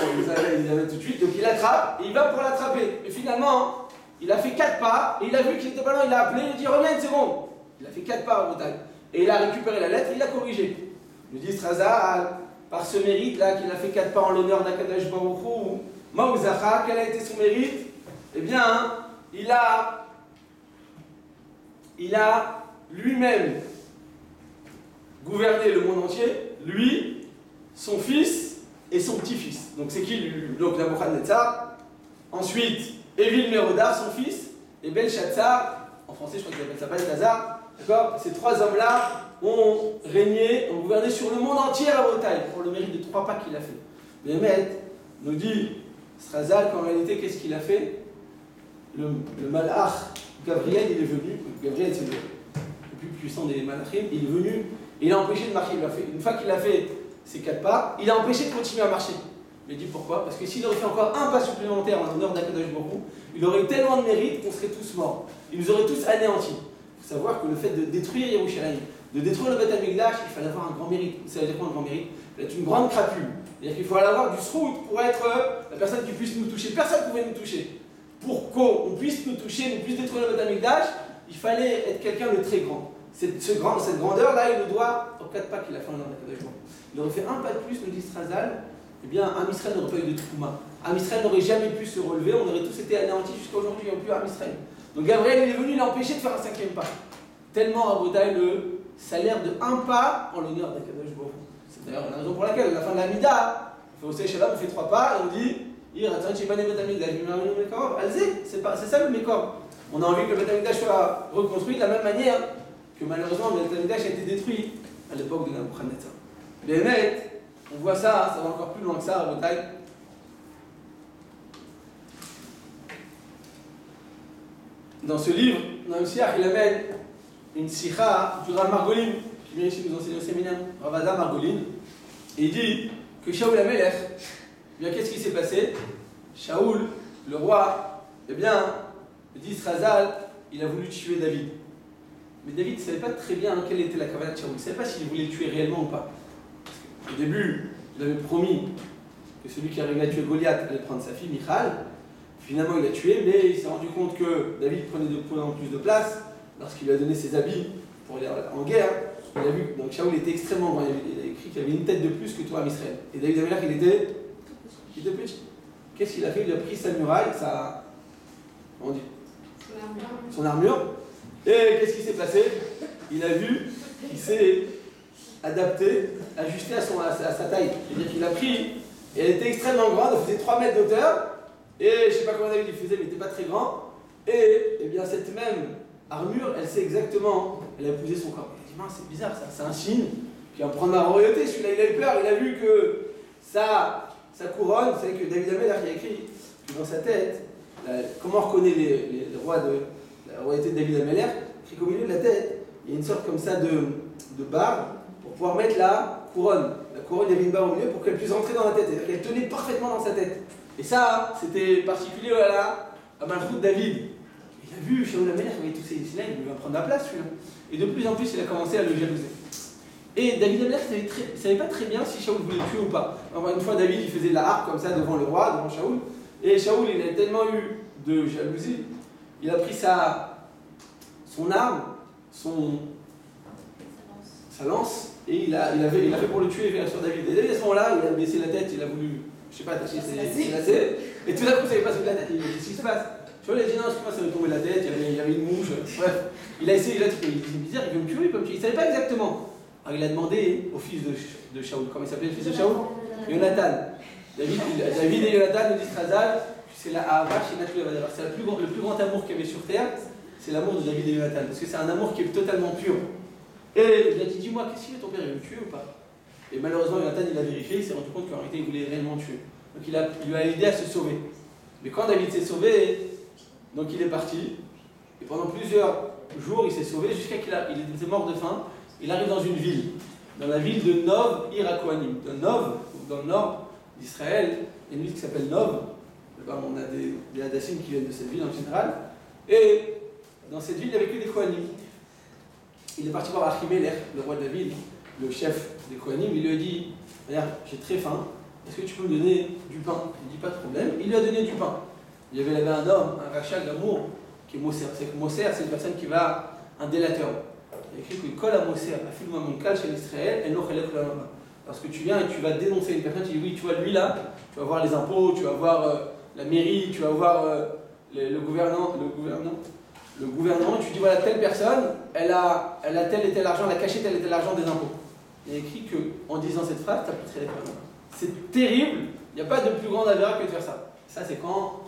avaient tout de suite. Donc il l'attrape et il va pour l'attraper. Et finalement, il a fait 4 pas et il a vu qu'il était pas loin. Il a appelé, il a dit reviens une seconde. Il a fait 4 pas en Bretagne. Et il a récupéré la lettre et il l'a corrigé. Il dit Strazal, par ce mérite-là, qu'il a fait 4 pas en l'honneur d'Akadosh Baruch Hu, Maouzacha, quel a été son mérite? Eh bien, il a lui-même gouverné le monde entier, lui, son fils et son petit-fils. Donc c'est qui donc Nabuchodonosor? Ensuite, Évil Mérodach, son fils, et Belshazzar, en français je crois qu'il appelle ça Balthazar. D'accord? Ces 3 hommes-là ont régné, ont gouverné sur le monde entier à Bretagne, pour le mérite de 3 pas qu'il a fait. Mais Mehmet nous dit, Strazal, qu'en réalité, qu'est-ce qu'il a fait? Le malach Gabriel, il est venu, Gabriel c'est le plus puissant des malachim, il est venu, et il a empêché de marcher. Une fois qu'il a fait ces 4 pas, il a empêché de continuer à marcher. Il a dit pourquoi? Parce que s'il aurait fait encore un pas supplémentaire en l'honneur d'Akadosh Baruch Hu, il aurait eu tellement de mérite qu'on serait tous morts. Il nous aurait tous anéantis. Il faut savoir que le fait de détruire Yerushalayim, de détruire le Beth Amikdash, il fallait avoir un grand mérite. Vous savez quoi un grand mérite? Il faut être une grande crapule. C'est-à-dire qu'il faut avoir du srout pour être la personne qui puisse nous toucher. Personne ne pouvait nous toucher. Pour qu'on puisse nous toucher, nous puisse détruire le Beth Amikdash, il fallait être quelqu'un de très grand. Cette grandeur-là, il le doit aux 4 pas qu'il a fait en l'honneur d'Akadosh Baruch Hu. Il aurait fait un pas de plus, nous dit Strazal, eh bien, Am Israël n'aurait pas eu de Trouma. Am Israël n'aurait jamais pu se relever, on aurait tous été anéantis jusqu'à aujourd'hui, il n'y a plus Am Israël. Donc Gabriel, il est venu l'empêcher de faire un 5e pas. Tellement à Bodaï le salaire de 1 pas en l'honneur d'Akadosh Baruch Hu. C'est d'ailleurs la raison pour laquelle, à la fin de la Mida, on fait aussi Shabbat, on fait 3 pas et on dit c'est ça le Mékor. On a envie que le Beth Amikdash soit reconstruit de la même manière que malheureusement le Beth Amikdash a été détruit à l'époque de Nabuchodonosor. Mais net, on voit ça, ça va encore plus loin que ça à Bodaï. Dans ce livre, dans le Siach, il amène une sikha du Rav Margolin, qui vient ici nous enseigner au séminaire, Rav Ada Margolin, et il dit que Shaoul HaMelech, eh bien qu'est-ce qui s'est passé? Shaoul, le roi, eh bien, dit Strazal, il a voulu tuer David. Mais David ne savait pas très bien quelle était la kavanah de Shaoul, il ne savait pas s'il voulait le tuer réellement ou pas. Au début, il avait promis que celui qui arrivait à tuer Goliath allait prendre sa fille, Michal. Finalement, il l'a tué, mais il s'est rendu compte que David prenait de plus en plus de place lorsqu'il lui a donné ses habits pour aller en guerre. Il a vu, donc Shaoul était extrêmement grand, il a écrit qu'il avait une tête de plus que toi à Israël. Et David avait l'air qu'il était petit. Qu'est-ce qu'il a fait? Il a pris sa muraille, comment on dit? Son armure. Et qu'est-ce qui s'est passé? Il a vu qu'il s'est adapté, ajusté à sa taille. C'est-à-dire qu'il a pris, et elle était extrêmement grande, elle faisait 3 mètres d'auteur, et je ne sais pas comment David il faisait, mais il n'était pas très grand. Et eh bien cette même armure, elle sait exactement, elle a épousé son corps. Il a dit, c'est bizarre ça, c'est un signe qui va prendre ma royauté. Celui-là, il a eu peur, il a vu que sa couronne, vous savez que David Amelach a écrit que dans sa tête, comment on reconnaît les rois de la royauté de David Amelach, écrit qu'au milieu de la tête, il y a une sorte comme ça de barre pour pouvoir mettre la couronne. La couronne, il y avait une barre au milieu pour qu'elle puisse rentrer dans la tête, c'est-à-dire qu'elle tenait parfaitement dans sa tête. Et ça, c'était particulier à Malchut David. Il a vu Shaoul HaMelech avec tous ces Israéliens, il va prendre la place celui-là. Et de plus en plus, il a commencé à le jalouser. Et David Amelach ne savait pas très bien si Shaoul voulait le tuer ou pas. Encore une fois, David, il faisait de la harpe comme ça devant le roi, devant Shaoul. Et Shaoul, il a tellement eu de jalousie, il a pris son arme, sa lance, et il a fait pour le tuer sur David. Et David, à ce moment-là, il a baissé la tête, il a voulu, je sais pas, attacher ses lacets. Et tout d'un coup, ça n'est pas sur la tête, il dit, qu'est-ce qui se passe? Tu vois, il a dit non, excuse-moi, ça m'est tombé la tête, il y avait une mouche. Bref, il a essayé, il a dit c'est bizarre, il veut me tuer, il ne savait pas exactement. Alors il a demandé au fils de Shaoul, comment il s'appelait le fils de Shaoul? Jonathan. David et Jonathan nous disent Khazal, c'est la Ahava chez Natulevadar. C'est le plus grand amour qu'il y avait sur terre, c'est l'amour de David et Jonathan. Parce que c'est un amour qui est totalement pur. Et il a dit dis-moi, qu'est-ce qu'il fait ton père, il veut me tuer ou pas? Et malheureusement, Jonathan, il a vérifié, il s'est rendu compte qu'en réalité, il voulait réellement tuer. Donc il lui a aidé à se sauver. Mais quand David s'est sauvé, donc il est parti. Et pendant plusieurs jours, il s'est sauvé jusqu'à qu'il était mort de faim. Il arrive dans une ville, dans la ville de Nov, Irakoanim. De Nov, dans le nord d'Israël, il y a une ville qui s'appelle Nov. Là-bas, on a des Hadassim qui viennent de cette ville en général. Et dans cette ville, il n'y avait que des Kohanim. Il est parti voir Achimelech, le roi de la ville, le chef des Kohanim. Il lui a dit regarde, j'ai très faim, est-ce que tu peux me donner du pain? Il dit pas de problème. Il lui a donné du pain. Il y avait là-bas un homme, un rachat d'amour, qui est Moser. C'est que Moser, c'est une personne qui va, un délateur. Il a écrit que Kol à Moser, la fille de mon cal chez l'Israël, elle n'aurait pas la main. Parce que tu viens et tu vas dénoncer une personne, tu dis oui, tu vois lui là, tu vas voir les impôts, tu vas voir la mairie, tu vas voir le gouvernement, tu dis voilà, telle personne, elle a tel et tel argent, elle a caché tel et tel argent des impôts. Il y a écrit qu'en disant cette phrase, tu as pu la main. C'est terrible, il n'y a pas de plus grande avéra que de faire ça. Ça, c'est quand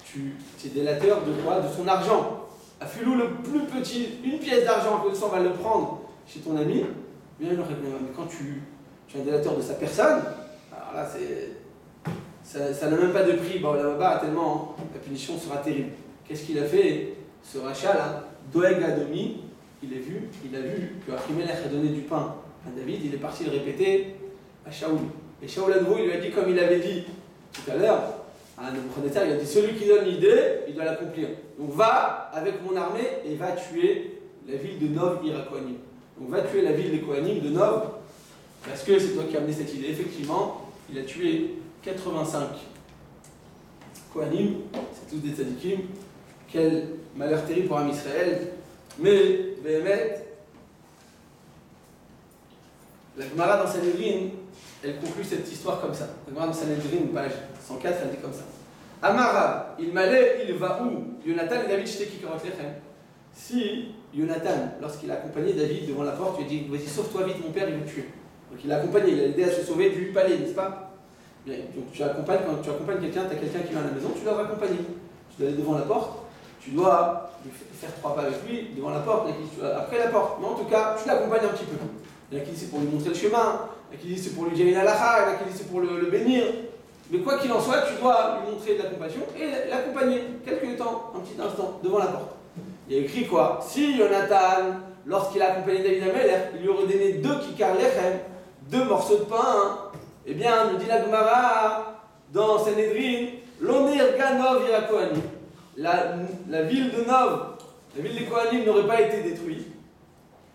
tu es délateur de quoi? De son argent. À Filou, le plus petit, une pièce d'argent, à cause de ça, on va le prendre chez ton ami. Bien, mais quand tu es un délateur de sa personne, alors là, ça n'a même pas de prix. Bon, là-bas, tellement la punition sera terrible. Qu'est-ce qu'il a fait? Ce rachat là, Doeg Adomi, il a vu que Achimelech a donné du pain à David, il est parti le répéter à Shaoul. Et Shaoul à nouveau, il lui a dit, comme il avait dit tout à l'heure, à Nebuchadnezzar, il a dit celui qui donne l'idée, il doit l'accomplir. Donc va avec mon armée et va tuer la ville de Nov Irakoanim. Donc va tuer la ville des Kohanim de Nov, parce que c'est toi qui as amené cette idée. Effectivement, il a tué 85 Kohanim, c'est tous des tzadikim. Quel malheur terrible pour Am Israël. Mais, Béhémet, la Gemara dans Sanhedrin, elle conclut cette histoire comme ça. La Gemara dans Sanhedrin, page 104, elle dit comme ça. Amara, il m'allait, il va où? Jonathan et David Shteki Karot Lechem. Si Jonathan, lorsqu'il a accompagné David devant la porte, lui a dit vas-y, sauve-toi vite, mon père, il va te tuer. Donc il l'a accompagné, il a aidé à se sauver du palais, n'est-ce pas? Bien, donc quand tu accompagnes quelqu'un, tu as quelqu'un qui vient à la maison, tu dois l'accompagner. Tu dois aller devant la porte, tu dois lui faire 3 pas avec lui devant la porte, après la porte. Mais en tout cas, tu l'accompagnes un petit peu. Il y en a qui disent c'est pour lui montrer le chemin, il y en a qui disent c'est pour lui dire une halakha, il y en a qui disent c'est pour le bénir. Mais quoi qu'il en soit, tu dois lui montrer de la compassion et l'accompagner quelques temps, un petit instant, devant la porte. Il y a écrit quoi? Si Jonathan, lorsqu'il a accompagné David Amelech, il lui aurait donné 2 kikar lechem, 2 morceaux de pain, eh bien, nous dit la Gemara dans Sanhedrin, l'onir ganov irakoani. La ville de Nov, la ville des Kohanim n'aurait pas été détruite.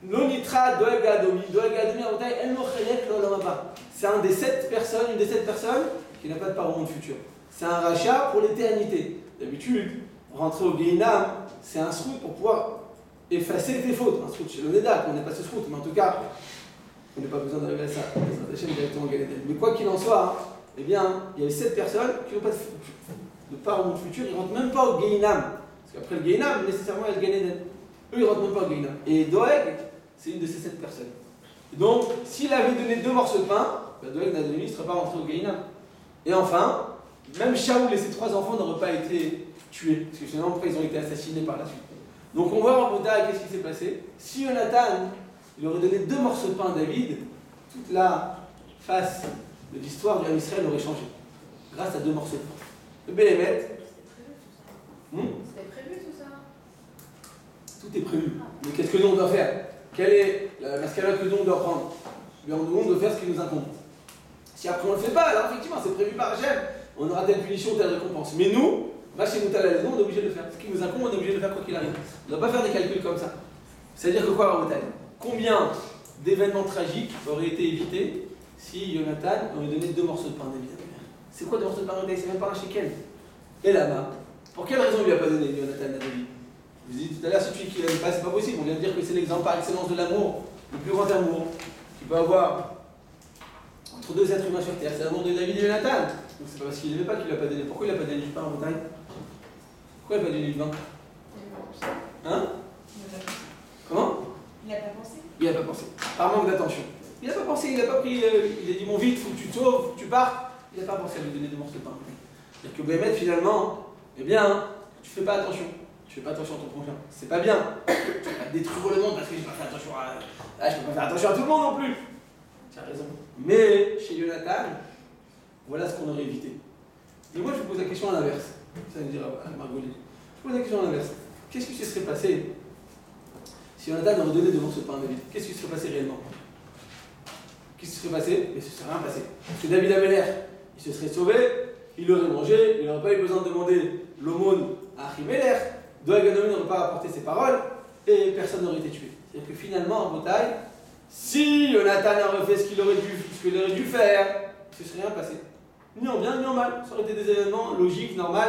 L'onitra doeg adomi, c'est une des 7 personnes qui n'a pas de part au monde futur. C'est un rachat pour l'éternité. D'habitude, rentrer au Gehinam, c'est un srout pour pouvoir effacer tes fautes. Un srout chez le Neda, on n'est pas ce srout, mais en tout cas, on n'a pas besoin d'arriver à ça, la chaîne directement au Gan Eden. Mais quoi qu'il en soit, eh bien, il y avait 7 personnes qui n'ont pas de part au monde futur, ils ne rentrent même pas au Gehinam. Parce qu'après le Gehinam, nécessairement, il y a le Gan Eden. Eux, ils ne rentrent même pas au Gehinam. Et Doeg, c'est une de ces 7 personnes. Et donc, s'il avait donné 2 morceaux de pain, Doeg ne serait pas rentré au Gehinam. Et enfin, même Shaoul et ses 3 enfants n'auraient pas été tués, parce que finalement, après, ils ont été assassinés par la suite. Donc on voit en Bouddha qu'est-ce qui s'est passé. Si Jonathan, il aurait donné 2 morceaux de pain à David, toute la face de l'histoire du Israël aurait changé, grâce à 2 morceaux de pain. Le Béhémet. C'était prévu tout ça? Tout est prévu. Mais qu'est-ce que nous on doit faire? Quelle est la mascarade que nous on doit prendre? Bien, nous on doit faire ce qui nous incombe. Si après on ne le fait pas, alors effectivement c'est prévu par Hachem, on aura telle punition, telle récompense. Mais nous, chez nous à la maison, on est obligé de le faire. Ce qui nous incombe, on est obligé de le faire quoi qu'il arrive. On ne doit pas faire des calculs comme ça. C'est-à-dire que quoi, Rabotai? Combien d'événements tragiques auraient été évités si Jonathan aurait donné 2 morceaux de pain à David? C'est quoi 2 morceaux de pain à David? C'est même pas un shekel. Et là-bas, pour quelle raison il lui a pas donné Jonathan à David? Je vous ai dit tout à l'heure, celui qui l'aime pas, c'est pas possible. On vient de dire que c'est l'exemple par excellence de l'amour, le plus grand amour qu'il peut avoir entre 2 êtres humains sur terre. C'est l'amour de David et Jonathan. Donc c'est pas parce qu'il n'aimait pas qu'il l'a pas donné. Pourquoi il n'a pas donné du pain en Bretagne? Pourquoi il n'a pas donné du vin? Il Hein? n'a pas pensé. Comment? Il n'a pas pensé. Il n'a pas pensé. Par manque d'attention. Il n'a pas pensé, il n'a pas pris. Il a dit bon, vite, faut que tu te sauves, faut que tu partes. Il n'a pas pensé à lui donner des morceaux de pain. C'est-à-dire que Béhémet, finalement, eh bien, tu fais pas attention. Tu fais pas attention à ton prochain. C'est pas bien. Tu vas pas détruire le monde parce que j'ai pas fait attention à. Ah, je peux pas faire attention à tout le monde non plus. Tu as raison. Mais chez Jonathan, voilà ce qu'on aurait évité. Et moi, je vous pose la question à l'inverse. Ça veut dire à Margolis. Je pose la question à l'inverse. Qu'est-ce qui se serait passé si Jonathan aurait donné devant ce pain à David? Qu'est-ce qui se serait passé réellement? Qu'est-ce qui se serait passé? Mais ce ne serait rien passé. Parce que David avait l'air, il se serait sauvé, il aurait mangé, il n'aurait pas eu besoin de demander l'aumône à Achimelech, Doeg-Edomi n'aurait pas apporté ses paroles, et personne n'aurait été tué. C'est-à-dire que finalement, en bataille, si Jonathan aurait fait ce qu'il aurait dû faire, ce ne serait rien passé. Ni en bien, ni en mal. Ça aurait été des événements logiques, normaux,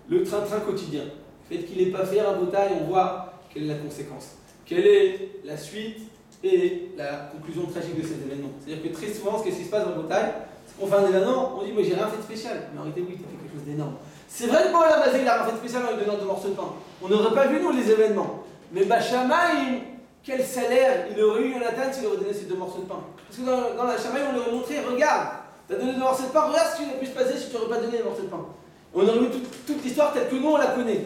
le train-train quotidien. Le fait qu'il n'ait pas fait un bataille, on voit quelle est la conséquence. Quelle est la suite et la conclusion tragique de cet événement. C'est-à-dire que très souvent, ce qui se passe en bataille, c'est qu'on fait un événement, on dit mais j'ai rien fait de spécial. Mais en réalité, oui, tu as fait quelque chose d'énorme. C'est vrai que Baal Hamazé, il a rien fait de spécial en lui donnant 2 morceaux de pain. On n'aurait pas vu, nous, les événements. Mais Bachamaïm, quel salaire il aurait eu Jonathan s'il aurait donné ces 2 morceaux de pain. Parce que dans la Shamaïm, on lui aurait montré, regarde, tu as donné 2 morceaux de pain, regarde ce qui aurait pu se passer si tu n'aurais pas donné les morceaux de pain. On aurait vu toute l'histoire telle que nous, on la connaît.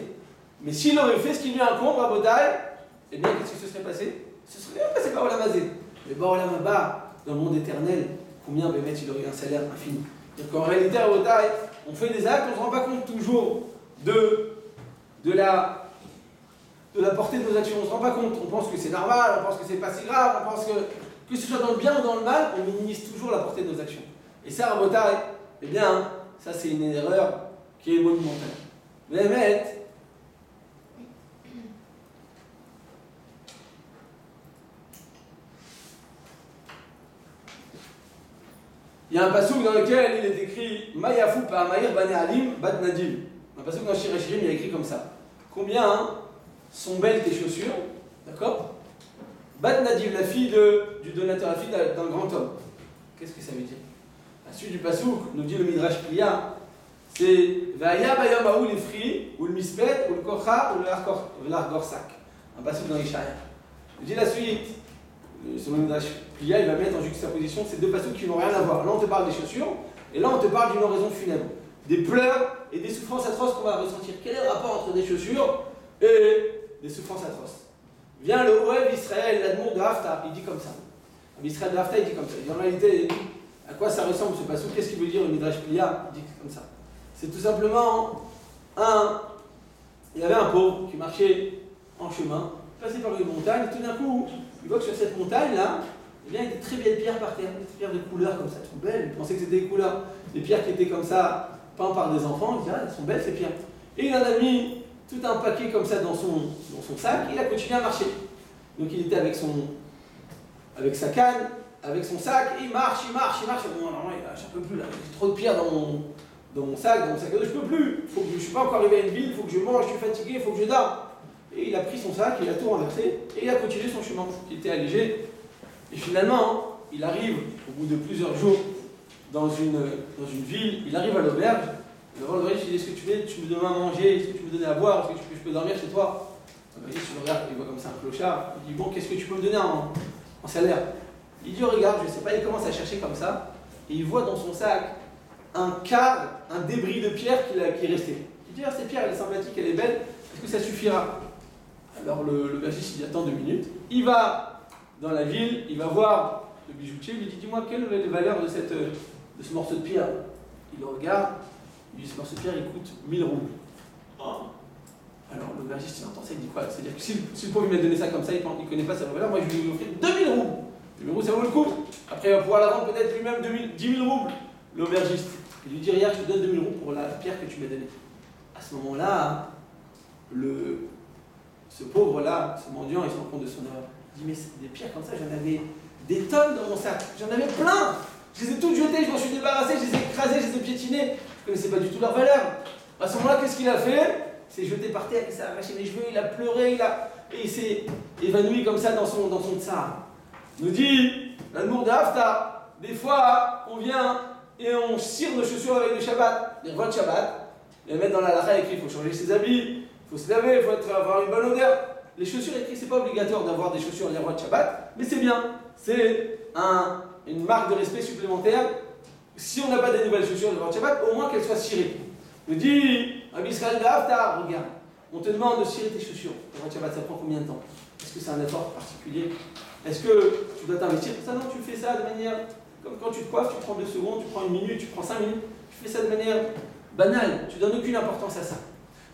Mais s'il aurait fait ce qui lui incombe à bataille, eh bien, qu'est-ce qui se serait passé? Ce serait bien passé par Baal Hamazé. Mais Baal Hamazé, dans le monde éternel, combien Béhémet il aurait eu un salaire infini? Donc en réalité, à bataille, on fait des actes, on ne se rend pas compte toujours de la portée de nos actions. On ne se rend pas compte. On pense que c'est normal, on pense que c'est pas si grave, on pense que ce soit dans le bien ou dans le mal, on minimise toujours la portée de nos actions. Et ça, à bataille, eh bien, ça c'est une erreur qui est monumentale. Béhémet, il y a un passouk dans lequel il est écrit Mayafou par Maïr Bané Alim Bat Nadim. Un passouk dans Shir Hashirim, il est écrit comme ça. Combien sont belles tes chaussures? D'accord? Bat Nadim, la fille du donateur, la fille d'un grand homme. Qu'est-ce que ça veut dire? La suite du passouk, nous dit le Midrash Priya, c'est Vaya Bayam Aou les fri, ou le Mispet, ou le Kocha, ou l'Argorsak. Un passouk dans Ishaïa. Je dis la suite. Selon le Midrash Priya, il va mettre en juxtaposition ces 2 passages qui n'ont rien à voir. Là, on te parle des chaussures, et là, on te parle d'une oraison funèbre. Des pleurs et des souffrances atroces qu'on va ressentir. Quel est le rapport entre des chaussures et des souffrances atroces? Vient le Oev Israël, l'admour de Haftar, il dit comme ça. L'Israël de Haftar, il dit comme ça. Il dit en réalité, à quoi ça ressemble ce passage? Qu'est-ce qu'il veut dire le Midrash Priya? Il dit comme ça. C'est tout simplement il y avait un pauvre qui marchait en chemin, passait par une montagne, et tout d'un coup, il voit que sur cette montagne-là, eh bien, il y a des très belles pierres par terre, des pierres de couleur comme ça, trop belles. Il pensait que c'était des couleurs, des pierres qui étaient comme ça, peintes par des enfants. Il dit, ah, elles sont belles ces pierres. Et il en a mis tout un paquet comme ça dans son sac, et il a continué à marcher. Donc il était avec sa canne, avec son sac, et il marche. Bon, alors, j'en peux plus là, j'ai trop de pierres dans mon sac à dos, je peux plus. Je ne suis pas encore arrivé à une ville, il faut que je mange, je suis fatigué, il faut que je dorme. Et il a pris son sac, il a tout renversé, et il a continué son chemin, qui était allégé. Et finalement, il arrive, au bout de plusieurs jours, dans une ville, il arrive à l'auberge. L'auberge, il dit, est-ce que tu me donnes à manger, est-ce que tu me donnes à boire, est-ce que je peux dormir chez toi? Il regarde, il voit comme ça un clochard, il dit, bon, qu'est-ce que tu peux me donner en salaire? Il dit, regarde, je ne sais pas, il commence à chercher comme ça, et il voit dans son sac un débris de pierre qui est resté. Il dit, ah, cette pierre, elle est sympathique, elle est belle, est-ce que ça suffira? Alors le bergiste, il attend 2 minutes, il va dans la ville, il va voir le bijoutier, il lui dit, dis-moi, quelle est la valeur de ce morceau de pierre? Il le regarde, il dit, ce morceau de pierre, il coûte 1000 roubles. Alors le bergiste, il entend ça, il dit quoi? C'est-à-dire que si le pauvre il m'a donné ça comme ça, il ne connaît pas sa valeur, moi je vais lui offrir 2000 roubles. 2000 roubles, ça vaut le coup. Après, il va pouvoir la vendre peut-être lui-même 10 000 roubles, l'aubergiste. Il lui dit, regarde, je te donne 2000 roubles pour la pierre que tu m'as donnée. À ce moment-là, ce pauvre-là, ce mendiant, il se rend compte de son erreur. Il dit, mais des pierres comme ça, j'en avais des tonnes dans mon sac. J'en avais plein. Je les ai toutes jetées, je m'en suis débarrassé, je les ai écrasées, je les ai piétinées. Je ne connaissais pas du tout leur valeur. À ce moment-là, qu'est-ce qu'il a fait? Il s'est jeté par terre, il s'est arraché les cheveux, il a pleuré, et il s'est évanoui comme ça dans son tsar. Nous dit l'amour de Haftar. Des fois, on vient et on cire nos chaussures avec le Shabbat, les rois de Shabbat, les mettre dans la lacha écrit, il faut changer ses habits. faut se laver, il faut avoir une bonne odeur. Les chaussures écrites, c'est pas obligatoire d'avoir des chaussures les rois de Shabbat, mais c'est bien. C'est une marque de respect supplémentaire. Si on n'a pas des nouvelles chaussures les rois de Shabbat, au moins qu'elles soient cirées. Me dit, Rabbi Israël Gafta, regarde, on te demande de cirer tes chaussures. Les rois de Shabbat, ça prend combien de temps? Est-ce que c'est un effort particulier? Est-ce que tu dois t'investir pour ça? Non, tu fais ça de manière, comme quand tu te coiffes, tu prends 2 secondes, tu prends 1 minute, tu prends 5 minutes, tu fais ça de manière banale, tu donnes aucune importance à ça.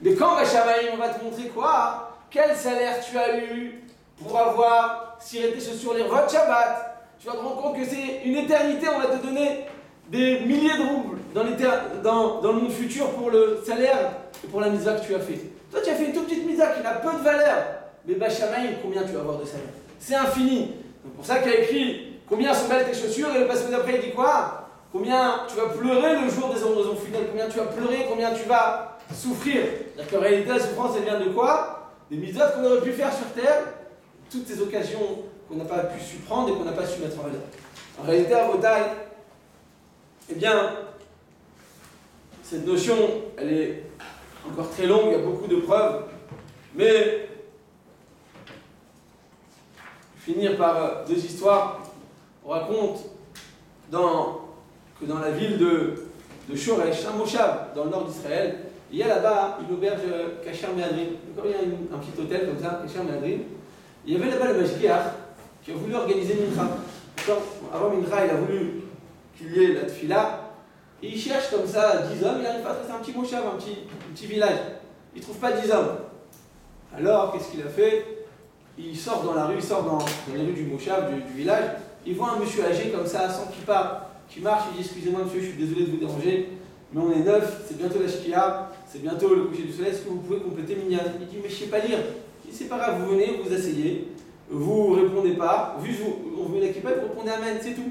Mais quand on va te montrer quoi? Quel salaire tu as eu pour avoir ciré tes chaussures les rois de Shabbat? Tu vas te rendre compte que c'est une éternité, on va te donner des milliers de roubles dans le monde futur pour le salaire et pour la mitzvah que tu as fait. Toi, tu as fait une toute petite mitzvah qui n'a peu de valeur, mais Bachamaï, combien tu vas avoir de salaire? C'est infini. C'est pour ça qu'il y a écrit combien sont belles tes chaussures, et le passage d'après il dit quoi? Combien tu vas pleurer le jour des oraisons funèbres, combien tu vas pleurer, combien tu vas souffrir. C'est-à-dire qu'en réalité, la souffrance, elle vient de quoi? Des mitzvahs qu'on aurait pu faire sur terre, toutes ces occasions qu'on n'a pas pu su prendre et qu'on n'a pas su mettre en valeur. En réalité, à Botaï, eh bien, cette notion, elle est encore très longue, il y a beaucoup de preuves, mais finir par 2 histoires. On raconte que dans la ville de Shoresh, un Moshav, dans le nord d'Israël, il y a là-bas une auberge Kasher Mehadrin. Comme il y a un petit hôtel comme ça, Kasher Mehadrin, il y avait là-bas le Mashgiach qui a voulu organiser Mincha. Avant Mincha, il a voulu qu'il y ait la Tfila, et il cherche comme ça 10 hommes, il n'arrive pas à tracer un petit Moshav, un petit village. Il ne trouve pas 10 hommes. Alors, qu'est-ce qu'il a fait? Il sort dans la rue, il sort dans les rues du Moshav, du village, il voit un monsieur âgé comme ça, sans kippa, qui marche, il dit excusez-moi monsieur, je suis désolé de vous déranger, mais on est 9, c'est bientôt la shkia, c'est bientôt le coucher du soleil, est-ce que vous pouvez compléter Minyan? Il dit mais je ne sais pas lire. Il dit c'est pas grave, vous venez, vous asseyez, vous répondez pas, vu on vous met la kippa, vous répondez Amen, c'est tout.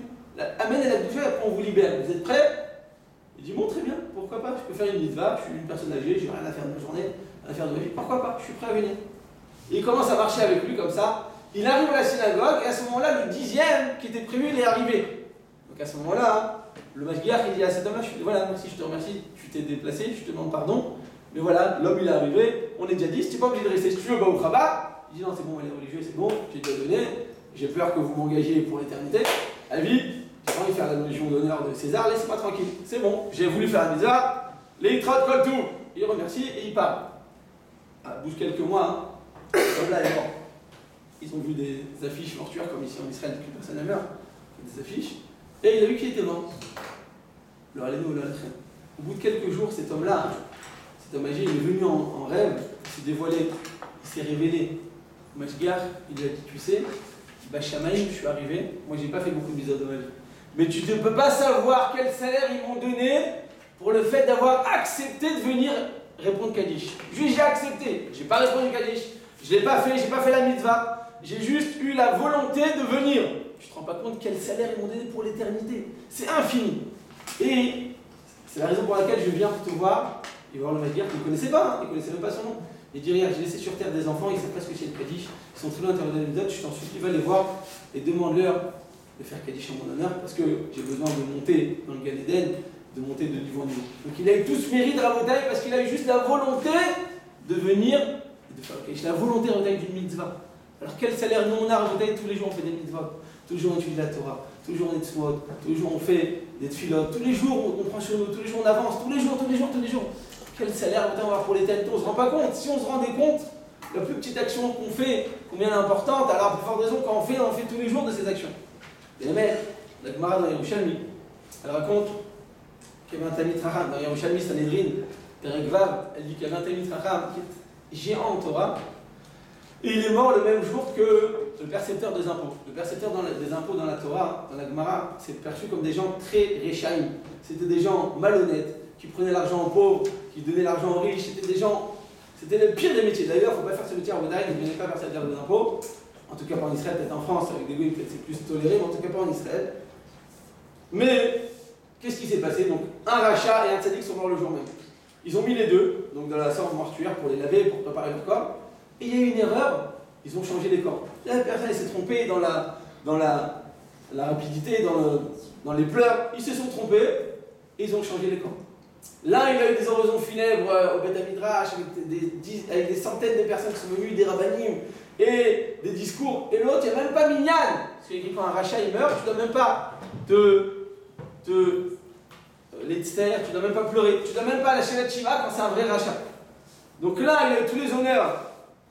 Amen et la douche, après on vous libère, vous êtes prêts? Il dit bon très bien, pourquoi pas, je peux faire une mitzvah, je suis une personne âgée, j'ai rien à faire de ma journée, rien à faire de ma vie, pourquoi pas, je suis prêt à venir. Il commence à marcher avec lui comme ça. Il arrive à la synagogue et à ce moment-là, le 10e qui était prévu, il est arrivé. Donc à ce moment-là, le Mashgiach il dit à cet homme-là, voilà, merci, je te remercie, tu t'es déplacé, je te demande pardon. Mais voilà, l'homme il est arrivé, on est déjà 10, tu n'es pas obligé de rester. Si tu veux, au Rabat. Il dit non, c'est bon, elle est religieuse, c'est bon, j'ai déjà donné, j'ai peur que vous m'engagiez pour l'éternité. À vie, j'ai pas envie de faire la légion d'honneur de César, laissez-moi tranquille. C'est bon, j'ai voulu faire la mitzvah, les trot colle tout. Il remercie et il part. Ah, bouge quelques mois, hein. Comme là, ils ont vu des affiches mortuaires comme ici en Israël, que personne ne meurt, des affiches, et il a vu qu'il était mort. Le Halénou, le Haléchem. Au bout de quelques jours, cet homme-là, cet homme âgé, il est venu en rêve, il s'est dévoilé, il s'est révélé. Mashgiach, il lui a dit, tu sais, Bachamaïm, je suis arrivé, moi j'ai pas fait beaucoup de mitzvot de ma vie, mais tu ne peux pas savoir quel salaire ils m'ont donné pour le fait d'avoir accepté de venir répondre Kaddish. J'ai accepté, j'ai pas répondu Kaddish. Je ne l'ai pas fait, j'ai pas fait la mitzvah, j'ai juste eu la volonté de venir. Tu ne te rends pas compte quel salaire ils m'ont donné pour l'éternité. C'est infini. Et c'est la raison pour laquelle je viens pour te voir et voir le Mashgiach qu'il ne connaissait pas, il ne connaissait même pas son nom. Il dit regarde, j'ai laissé sur terre des enfants, ils ne savent pas ce que c'est le Kaddish, ils sont très loin de faire des mitzvot, je t'en supplie, va les voir et demande-leur de faire Kaddish en mon honneur parce que j'ai besoin de monter dans le Gan Eden, de monter de niveau en niveau. Donc il a eu tout ce mérite de Rabotai parce qu'il a eu juste la volonté de venir. J'ai la volonté d'une mitzvah. Alors quel salaire nous on a Rabotai? Tous les jours on fait des mitzvahs, tous les jours on étudie la Torah, tous les jours on est tzvot, tous les jours on fait des tfilotes, tous les jours on prend sur nous, tous les jours on avance, tous les jours. Quel salaire on va avoir pour l'éternité? On ne se rend pas compte. Si on se rendait compte, la plus petite action qu'on fait, combien elle est importante, alors à plus forte raison quand on fait tous les jours de ces actions. Et la Gemara dans Yerushalmi, elle raconte qu'il y avait un Talmid Chacham, dans Yerushalmi Sanhedrin, Perek Vav, elle dit qu'il y avait un Talmid Chacham qui est géant en Torah, et il est mort le même jour que le percepteur des impôts. Le percepteur des impôts dans la Torah, dans la Gemara, c'est perçu comme des gens très réchaïm. C'était des gens malhonnêtes, qui prenaient l'argent aux pauvres, qui donnaient l'argent aux riches. C'était le pire des métiers. D'ailleurs, il ne faut pas faire ce métier en Bodaï, ne venez pas percepteur des impôts. En tout cas pas en Israël, peut-être en France, avec des goûts, peut-être c'est plus toléré, mais en tout cas pas en Israël. Mais, qu'est-ce qui s'est passé? Donc, un rachat et un tzaddik sont morts le jour même. Ils ont mis les deux, donc dans la sorte mortuaire pour les laver, pour préparer leur corps. Et il y a eu une erreur, ils ont changé les corps. La personne s'est trompée dans la rapidité, dans les pleurs. Ils se sont trompés et ils ont changé les corps. L'un, il a eu des oraisons funèbres au Beth Midrash avec des centaines de personnes qui sont venues, des rabbanim et des discours. Et l'autre, il n'y a même pas minyan. Parce qu'il dit quand un rachat il meurt, tu ne dois même pas l'extérieur, tu ne dois même pas pleurer. Tu ne dois même pas lâcher la Shiva quand c'est un vrai rachat. Donc là, il a eu tous les honneurs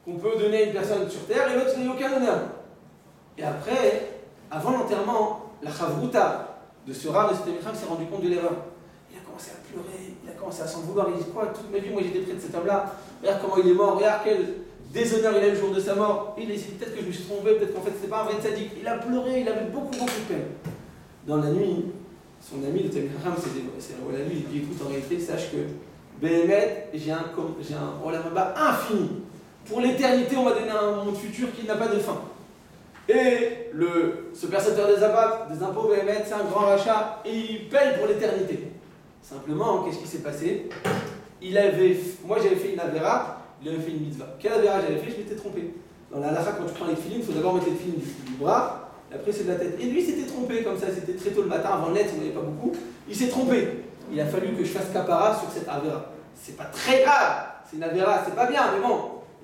qu'on peut donner à une personne sur terre et l'autre, il n'a eu aucun honneur. Et après, avant l'enterrement, la chavruta de ce Rav de cet Micham s'est rendu compte de l'erreur. Il a commencé à pleurer, il a commencé à s'en vouloir. Il dit quoi, toute ma vie, moi j'étais près de cet homme-là. Regarde comment il est mort, regarde quel déshonneur il a eu le jour de sa mort. Et il a dit peut-être que je me suis trompé, peut-être qu'en fait c'était pas un vrai tzaddik. Il a pleuré, il avait beaucoup de peine. Dans la nuit, son ami le Talmid Chacham s'est révélé à lui. Il dit écoute, en réalité, sache que Béhémet, j'ai un Olam Haba infini. Pour l'éternité, on m'a donné un monde futur qui n'a pas de fin. Et ce percepteur des impôts, Béhémet, c'est un grand rachat et il paye pour l'éternité. Simplement, qu'est-ce qui s'est passé? Moi j'avais fait une avéra, il avait fait une mitzvah. Quelle avéra j'avais fait? Je m'étais trompé. Dans la halakha, quand tu prends les filines, il faut d'abord mettre les filines du bras, et après c'est de la tête. Et lui s'était trompé comme ça, c'était très tôt le matin, avant le net, on n'avait pas beaucoup. Il s'est trompé. Il a fallu que je fasse kapara sur cette avéra. C'est pas très grave, c'est une avéra, c'est pas bien, mais bon.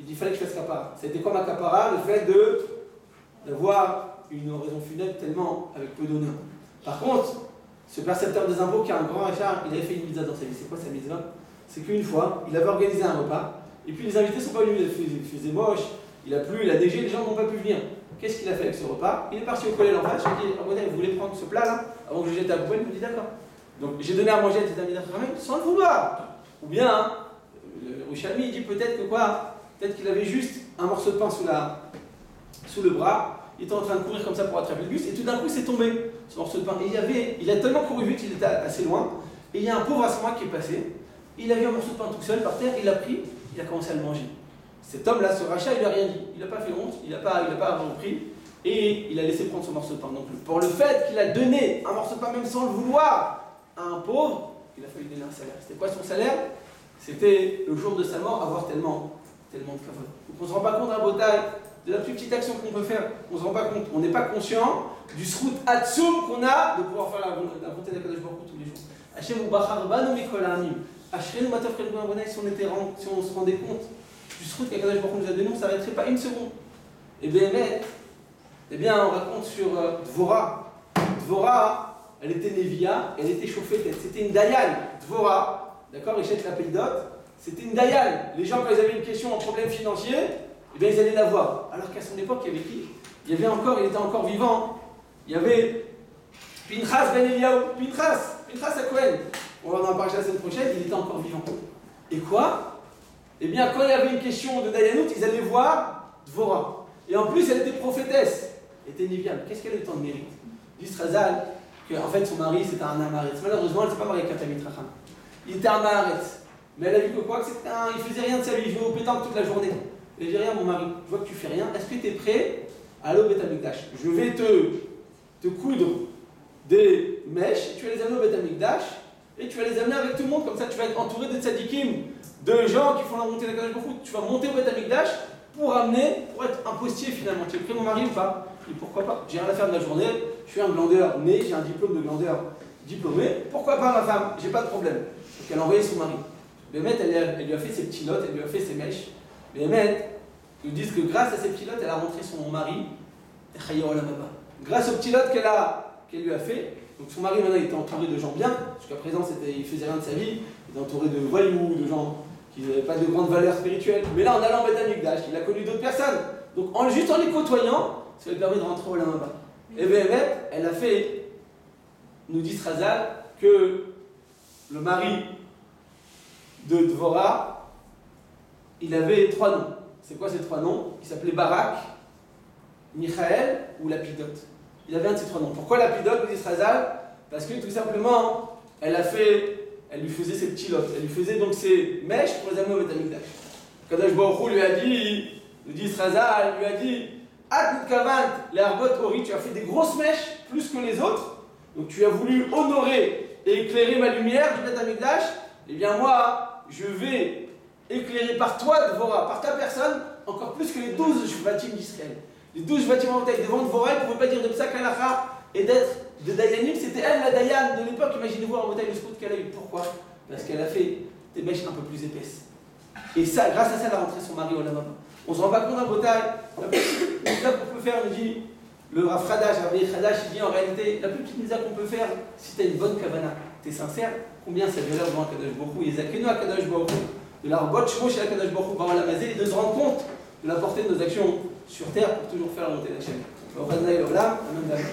Il fallait que je fasse kapara. C'était quoi ma kapara? Le fait d'avoir une oraison funèbre tellement avec peu d'honneur. Par contre, ce percepteur des impôts qui a un grand rachat, il avait fait une mitzvah dans sa vie. C'est quoi sa mitzvah? C'est qu'une fois, il avait organisé un repas, et puis les invités ne sont pas venus, il faisait moche, il a plu, il a neigé, les gens n'ont pas pu venir. Qu'est-ce qu'il a fait avec ce repas? Il est parti au collège en face, je lui ai dit, ah, vous voulez prendre ce plat-là avant que je jette à la poubelle? Il me dit d'accord. Donc j'ai donné à manger à tes amis sans le vouloir. Ou bien, le Rishalmi, il dit peut-être que quoi? Peut-être qu'il avait juste un morceau de pain sous le bras, il était en train de courir comme ça pour attraper le bus, et tout d'un coup, c'est tombé, ce morceau de pain. Et il a tellement couru vite qu'il était assez loin, et il y a un pauvre Asma qui est passé, il a vu un morceau de pain tout seul par terre, il l'a pris, il a commencé à le manger. Cet homme-là, ce rachat, il lui a rien dit, il n'a pas fait honte, il n'a pas repris, et il a laissé prendre son morceau de pain non plus. Pour le fait qu'il a donné un morceau de pain, même sans le vouloir, à un pauvre, il a fallu donner un salaire. C'était quoi son salaire? C'était le jour de sa mort, avoir tellement de kavod. Donc on ne se rend pas compte d'un botail, de la plus petite action qu'on peut faire, on ne se rend pas compte, on n'est pas conscient du srout atsum qu'on a de pouvoir faire la volonté d'Akadosh Baruch Hu tous les jours. Hachem ou Bachar Banu Mikol Ha'amim. Hachem Matov Kelvin Abonai, si on se rendait compte du srout qu'Akadosh Baruch Hu nous a donné, on ne s'arrêterait pas une seconde. Et bien, on raconte sur Dvorah. Dvorah, elle était Nevia, elle était chauffée tête. C'était une Dayan. Dvorah, d'accord, Richet la Peydot, c'était une Dayan. Les gens, quand ils avaient une question, un problème financier, eh bien, ils allaient la voir. Alors qu'à son époque, il y avait qui? Il était encore vivant. Il y avait Pinchas ben Eliyahu. Pinchas à Cohen. On va en parler la semaine prochaine, il était encore vivant. Et quoi? Eh bien, quand il y avait une question de Dayanut, ils allaient voir Dvorah. Et en plus, elle était prophétesse. Elle était Néviam. Qu'est-ce qu'elle a eu tant de mérite? Dit Razal qu'en fait, son mari, c'était un Amaretz. Malheureusement, elle ne s'est pas mariée avec un Talmid Chacham. Il était un Amaretz. Mais elle a vu que quoi? Il faisait rien de sa vie, il jouait au pétanque toute la journée. Elle dit rien, mon mari, je vois que tu fais rien. Est-ce que tu es prêt à aller au Beth Amikdash? Je vais te coudre des mèches, tu vas les amener au Beth Amikdash et tu vas les amener avec tout le monde. Comme ça, tu vas être entouré de tzadikim, de gens qui font la montée de la Kadosh Baruch Hu. Tu vas monter au Beth Amikdash pour être un postier finalement. Tu es prêt, mon mari, ou pas? Et pourquoi pas? J'ai rien à faire de la journée, je suis un glandeur né, j'ai un diplôme de glandeur diplômé. Pourquoi pas, ma femme? J'ai pas de problème. Donc elle a envoyé son mari. Béhémet, elle lui a fait ses petits lots, elle lui a fait ses mèches. Béhémet, ils disent que grâce à ces petits lots, elle a rentré son mari, grâce aux petits lots qu'elle lui a fait. Donc son mari maintenant il était entouré de gens bien, jusqu'à présent il faisait rien de sa vie, il était entouré de voyous, de gens qui n'avaient pas de grande valeur spirituelle. Mais là en allant en Beth Amikdash, il a connu d'autres personnes. Donc juste en les côtoyant, ça lui a permis de rentrer au Olam Haba. Et Béhémet, elle a fait, nous dit Razal, que le mari de Dvorah, il avait 3 noms. C'est quoi ces 3 noms? Il s'appelait Barak, Michaël ou Lapidot. Il avait un de ces 3 noms. Pourquoi Lapidot, nous dit Razal? Parce que tout simplement, elle lui faisait ses petits lots. Elle lui faisait donc ses mèches pour les amener au Beth Amikdash. Kadosh Baruch Hu lui a dit, nous dit Razal, lui a dit, At Kavant, les Arbot Ori, tu as fait des grosses mèches plus que les autres. Donc tu as voulu honorer et éclairer ma lumière du Beth Amikdash. Eh bien moi, je vais éclairer par toi, Dvorah, par ta personne, encore plus que les 12 Shvatim d'Israël. Les 12 Shvatim en tête devant Dvorah, elle ne pouvait pas dire de Psak Halacha et d'être de Dayanim. C'était elle, la Dayan de l'époque. Imaginez-vous en bataille le scout qu'elle a eu. Pourquoi? parce qu'elle a fait des mèches un peu plus épaisses. Et ça, grâce à ça, elle a rentré son mari au lama. On se rend pas compte d'un botail. La plus petite mitzvah qu'on peut faire, il dit, le Rav Khadash, il dit en réalité, la plus petite mitzvah qu'on peut faire, si tu as une bonne kavana, tu es sincère, combien ça veut devant Akadosh Baruch Hu, et Zakenu Akadosh Baruch Hu, de la robot Shmo chez Akadosh Baruch Hu, Baral Hamazé, et de se rendre compte de la portée de nos actions sur terre pour toujours faire la montée de la chaîne. Au Khadna et au Lam, Amen.